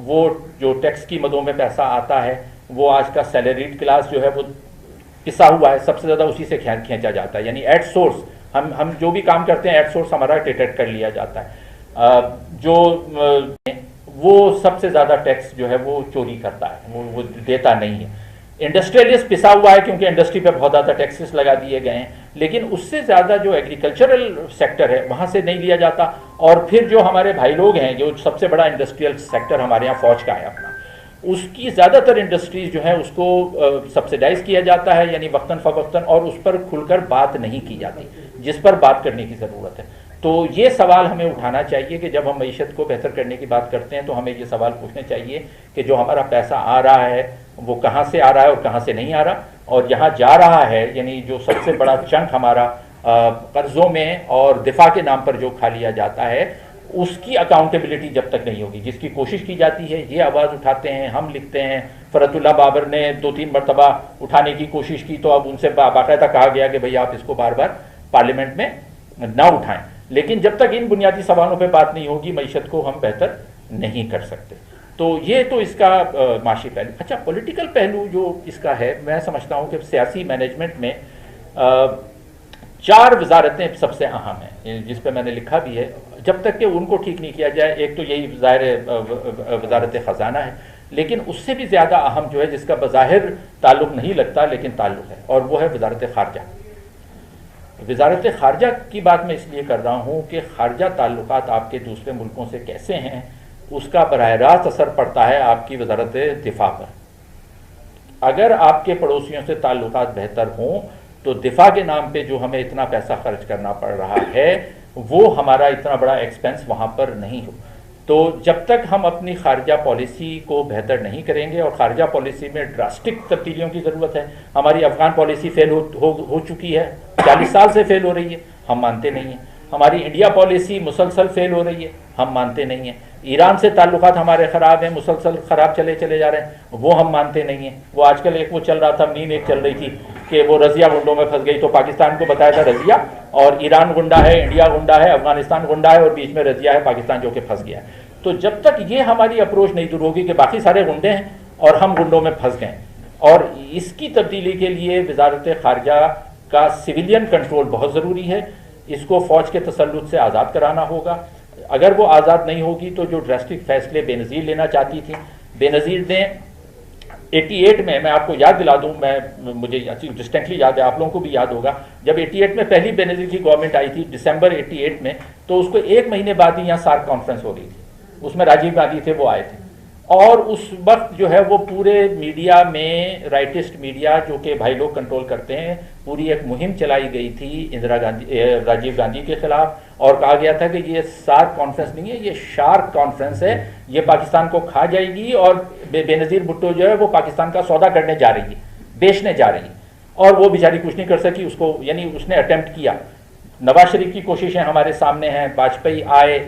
وہ جو ٹیکس کی مدوں میں پیسہ آتا ہے وہ آج کا سیلریڈ کلاس جو ہے وہ پسا ہوا ہے، سب سے زیادہ اسی سے کھینچا جاتا ہے، یعنی ایٹ سورس ہم جو بھی کام کرتے ہیں ایٹ سورس ہمارا ٹیٹیٹ کر لیا جاتا ہے، جو وہ سب سے زیادہ ٹیکس جو ہے وہ چوری کرتا ہے، وہ دیتا نہیں ہے۔ انڈسٹریلسٹ پسا ہوا ہے کیونکہ انڈسٹری پہ بہت زیادہ ٹیکسز لگا دیے گئے ہیں، لیکن اس سے زیادہ جو ایگریکلچرل سیکٹر ہے وہاں سے نہیں لیا جاتا. اور پھر جو ہمارے بھائی لوگ ہیں، جو سب سے بڑا انڈسٹریل سیکٹر ہمارے یہاں فوج کا ہے اپنا، اس کی زیادہ تر انڈسٹریز جو ہیں اس کو سبسیڈائز کیا جاتا ہے، یعنی وقتاً فوقتاً، اور اس پر کھل کر بات نہیں کی جاتی جس پر بات کرنے کی ضرورت ہے. تو یہ سوال ہمیں اٹھانا چاہیے کہ جب ہم معیشت کو بہتر کرنے کی بات کرتے ہیں تو ہمیں یہ سوال پوچھنے چاہیے کہ جو ہمارا پیسہ آ رہا ہے وہ کہاں سے آ رہا ہے اور کہاں سے نہیں آ رہا، اور جہاں جا رہا ہے یعنی جو سب سے بڑا چنک ہمارا قرضوں میں اور دفاع کے نام پر جو کھا لیا جاتا ہے، اس کی اکاؤنٹیبلٹی جب تک نہیں ہوگی، جس کی کوشش کی جاتی ہے. یہ آواز اٹھاتے ہیں، ہم لکھتے ہیں. فرت اللہ بابر نے 2-3 مرتبہ اٹھانے کی کوشش کی تو اب ان سے باقاعدہ کہا گیا کہ بھئی آپ اس کو بار بار پارلیمنٹ میں نہ اٹھائیں. لیکن جب تک ان بنیادی سوالوں پہ بات نہیں ہوگی معیشت کو ہم بہتر نہیں کر سکتے. تو یہ تو اس کا معاشی پہلو. اچھا، پولیٹیکل پہلو جو اس کا ہے، میں سمجھتا ہوں کہ سیاسی مینجمنٹ میں 4 وزارتیں سب سے اہم ہیں، جس پہ میں نے لکھا بھی ہے. جب تک کہ ان کو ٹھیک نہیں کیا جائے، ایک تو یہی ظاہر وزارت خزانہ ہے، لیکن اس سے بھی زیادہ اہم جو ہے جس کا بظاہر تعلق نہیں لگتا لیکن تعلق ہے، اور وہ ہے وزارت خارجہ. وزارت خارجہ کی بات میں اس لیے کر رہا ہوں کہ خارجہ تعلقات آپ کے دوسرے ملکوں سے کیسے ہیں، اس کا براہ راست اثر پڑتا ہے آپ کی وزارت دفاع پر. اگر آپ کے پڑوسیوں سے تعلقات بہتر ہوں تو دفاع کے نام پہ جو ہمیں اتنا پیسہ خرچ کرنا پڑ رہا ہے وہ ہمارا اتنا بڑا ایکسپینس وہاں پر نہیں ہو. تو جب تک ہم اپنی خارجہ پالیسی کو بہتر نہیں کریں گے، اور خارجہ پالیسی میں ڈراسٹک تبدیلیوں کی ضرورت ہے. ہماری افغان پالیسی فیل ہو چکی ہے، 40 سال سے فیل ہو رہی ہے، ہم مانتے نہیں ہیں. ہماری انڈیا پالیسی مسلسل فیل ہو رہی ہے، ہم مانتے نہیں ہیں. ایران سے تعلقات ہمارے خراب ہیں، مسلسل خراب چلے جا رہے ہیں، وہ ہم مانتے نہیں ہیں. وہ آج کل ایک وہ چل رہا تھا، میم ایک چل رہی تھی کہ وہ رضیہ گنڈوں میں پھنس گئی، تو پاکستان کو بتایا تھا رضیہ، اور ایران گنڈا ہے، انڈیا گنڈا ہے، افغانستان گنڈا ہے، اور بیچ میں رضیہ ہے پاکستان جو کہ پھنس گیا ہے. تو جب تک یہ ہماری اپروچ نہیں دور ہوگی کہ باقی سارے گنڈے ہیں اور ہم گنڈوں میں پھنس گئے، اور اس کی تبدیلی کے لیے وزارت خارجہ کا سویلین کنٹرول بہت ضروری ہے. اس کو فوج کے تسلط سے آزاد کرانا ہوگا. اگر وہ آزاد نہیں ہوگی تو جو ڈراسٹک فیصلے بے نظیر لینا چاہتی تھی، بے نظیر نے 88 میں آپ کو یاد دلا دوں، مجھے ڈسٹنکٹلی یاد ہے، آپ لوگوں کو بھی یاد ہوگا، جب 88 میں پہلی بے نظیر کی گورنمنٹ آئی تھی ڈسمبر 88 میں، تو اس کو 1 مہینے بعد ہی یہاں سارک کانفرنس ہو گئی تھی. اس میں راجیو گاندھی تھے، وہ آئے تھے، اور اس وقت جو ہے وہ پورے میڈیا میں، رائٹسٹ میڈیا جو کہ بھائی لوگ کنٹرول کرتے ہیں، پوری ایک مہم چلائی گئی تھی راجیو گاندھی کے خلاف، اور کہا گیا تھا کہ یہ سارک کانفرنس نہیں ہے، یہ شارک کانفرنس ہے، یہ پاکستان کو کھا جائے گی، اور بے نظیر بھٹو جو ہے وہ پاکستان کا سودا کرنے جا رہی ہے، بیچنے جا رہی ہے. اور وہ بیچاری کچھ نہیں کر سکی اس کو، یعنی اس نے اٹیمپٹ کیا. نواز شریف کی کوششیں ہمارے سامنے ہیں، واجپئی آئے،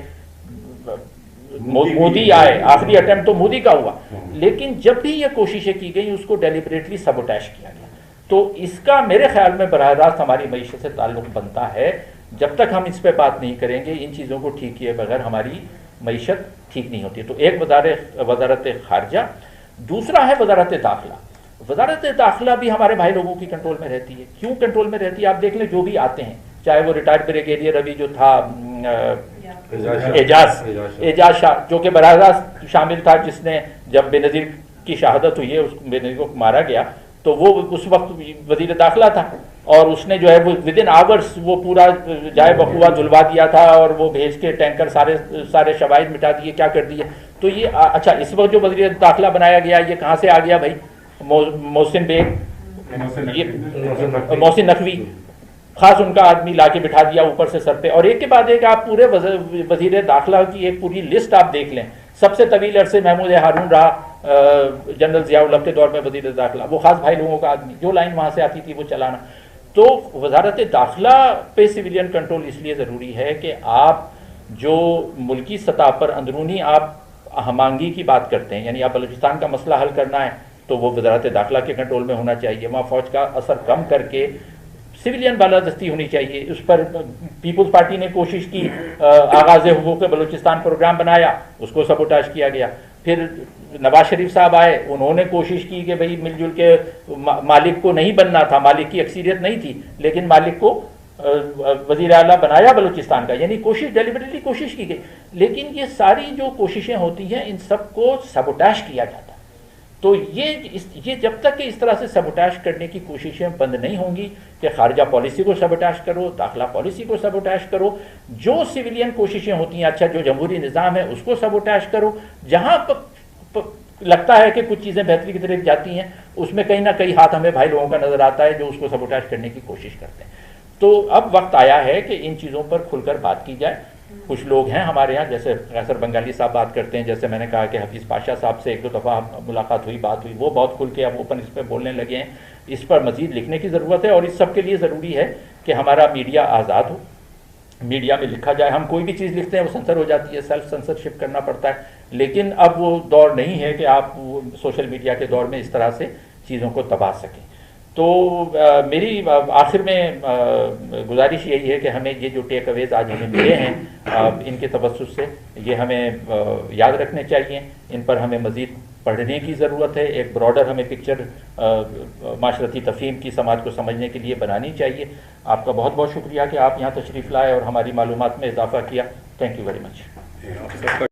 مودی آئے، آخری اٹیمپٹ تو مودی کا ہوا، لیکن جب بھی یہ کوششیں کی گئی اس کو ڈیلیبریٹلی سبوٹیج کیا گیا. تو اس کا میرے خیال میں براہ راست ہماری معیشت سے تعلق بنتا ہے. جب تک ہم اس پہ بات نہیں کریں گے، ان چیزوں کو ٹھیک کیے بغیر ہماری معیشت ٹھیک نہیں ہوتی. تو ایک وزارت خارجہ، دوسرا ہے وزارت داخلہ. وزارت داخلہ بھی ہمارے بھائی لوگوں کی کنٹرول میں رہتی ہے. کیوں کنٹرول میں رہتی ہے؟ آپ دیکھ لیں جو بھی آتے ہیں، چاہے وہ ریٹائرڈ بریگیڈیئر ابھی جو تھا اعجاز شاہ، جو کہ براہ راست شامل تھا، جس نے جب بے نظیر کی شہادت ہوئی ہے، اس بے نظیر کو مارا گیا، تو وہ اس وقت وزیر داخلہ تھا، اور اس نے جو ہے وہ ود ان آورس وہ پورا جائے بخوا دھلوا دیا تھا، اور وہ بھیج کے ٹینکر سارے شواہد مٹا دیے، کیا کر دیے. تو یہ اچھا، اس وقت جو وزیر داخلہ بنایا گیا یہ کہاں سے آ گیا بھائی؟ محسن بیگ، محسن نقوی، خاص ان کا آدمی لا کے بٹھا دیا اوپر سے سر پہ. اور ایک کے بعد ایک آپ پورے وزیر داخلہ کی ایک پوری لسٹ آپ دیکھ لیں. سب سے طویل عرصے محمود ہارون رہا جنرل ضیاء الحق کے دور میں وزیر داخلہ، وہ خاص بھائی لوگوں کا آدمی، جو لائن وہاں سے آتی تھی وہ چلانا. تو وزارت داخلہ پہ سویلین کنٹرول اس لیے ضروری ہے کہ آپ جو ملکی سطح پر اندرونی آپ ہمانگی کی بات کرتے ہیں، یعنی آپ بلوچستان کا مسئلہ حل کرنا ہے تو وہ وزارت داخلہ کے کنٹرول میں ہونا چاہیے. وہاں فوج کا اثر کم کر کے سویلین بالادستی ہونی چاہیے. اس پر پیپلز پارٹی نے کوشش کی، آغاز حقوق بلوچستان پروگرام بنایا، اس کو سبوٹاج کیا گیا. پھر نواز شریف صاحب آئے، انہوں نے کوشش کی کہ بھئی مل جل کے، مالک کو نہیں بننا تھا، مالک کی اکثریت نہیں تھی، لیکن مالک کو وزیر اعلیٰ بنایا بلوچستان کا، یعنی کوشش ڈیلیبریٹلی کوشش کی گئی. لیکن یہ ساری جو کوششیں ہوتی ہیں ان سب کو سبوٹاج کیا جاتا ہے. تو یہ جب تک کہ اس طرح سے سبوٹاج کرنے کی کوششیں بند نہیں ہوں گی کہ خارجہ پالیسی کو سبوٹاج کرو، داخلہ پالیسی کو سبوٹاج کرو، جو سویلین کوششیں ہوتی ہیں، اچھا جو جمہوری نظام ہے اس کو سبوٹاج کرو، جہاں لگتا ہے کہ کچھ چیزیں بہتری کی طرف جاتی ہیں اس میں کہیں نہ کہیں ہاتھ ہمیں بھائی لوگوں کا نظر آتا ہے جو اس کو سبوٹاج کرنے کی کوشش کرتے ہیں۔ تو اب وقت آیا ہے کہ ان چیزوں پر کھل کر بات کی جائے۔ کچھ لوگ ہیں ہمارے ہاں، جیسے قیصر بنگالی صاحب بات کرتے ہیں، جیسے میں نے کہا کہ حفیظ پاشا صاحب سے ایک دو دفعہ ملاقات ہوئی، بات ہوئی، وہ بہت کھل کے اب اوپن اس پہ بولنے لگے ہیں۔ اس پر مزید لکھنے کی ضرورت ہے، اور اس سب کے لیے ضروری ہے کہ ہمارا میڈیا آزاد ہو، میڈیا میں لکھا جائے۔ ہم کوئی بھی چیز لکھتے ہیں وہ سنسر ہو جاتی ہے، سیلف سنسرشپ کرنا پڑتا ہے، لیکن اب وہ دور نہیں ہے کہ آپ سوشل میڈیا کے دور میں اس طرح سے چیزوں کو دبا سکیں۔ تو میری آخر میں گزارش یہی ہے کہ ہمیں یہ جو ٹیک اویز آج ہمیں ملے ہیں ان کے توسط سے، یہ ہمیں یاد رکھنے چاہیے، ان پر ہمیں مزید پڑھنے کی ضرورت ہے، ایک براڈر ہمیں پکچر معاشرتی تفہیم کی سماج کو سمجھنے کے لیے بنانی چاہیے۔ آپ کا بہت بہت شکریہ کہ آپ یہاں تشریف لائے اور ہماری معلومات میں اضافہ کیا۔ Thank you very much.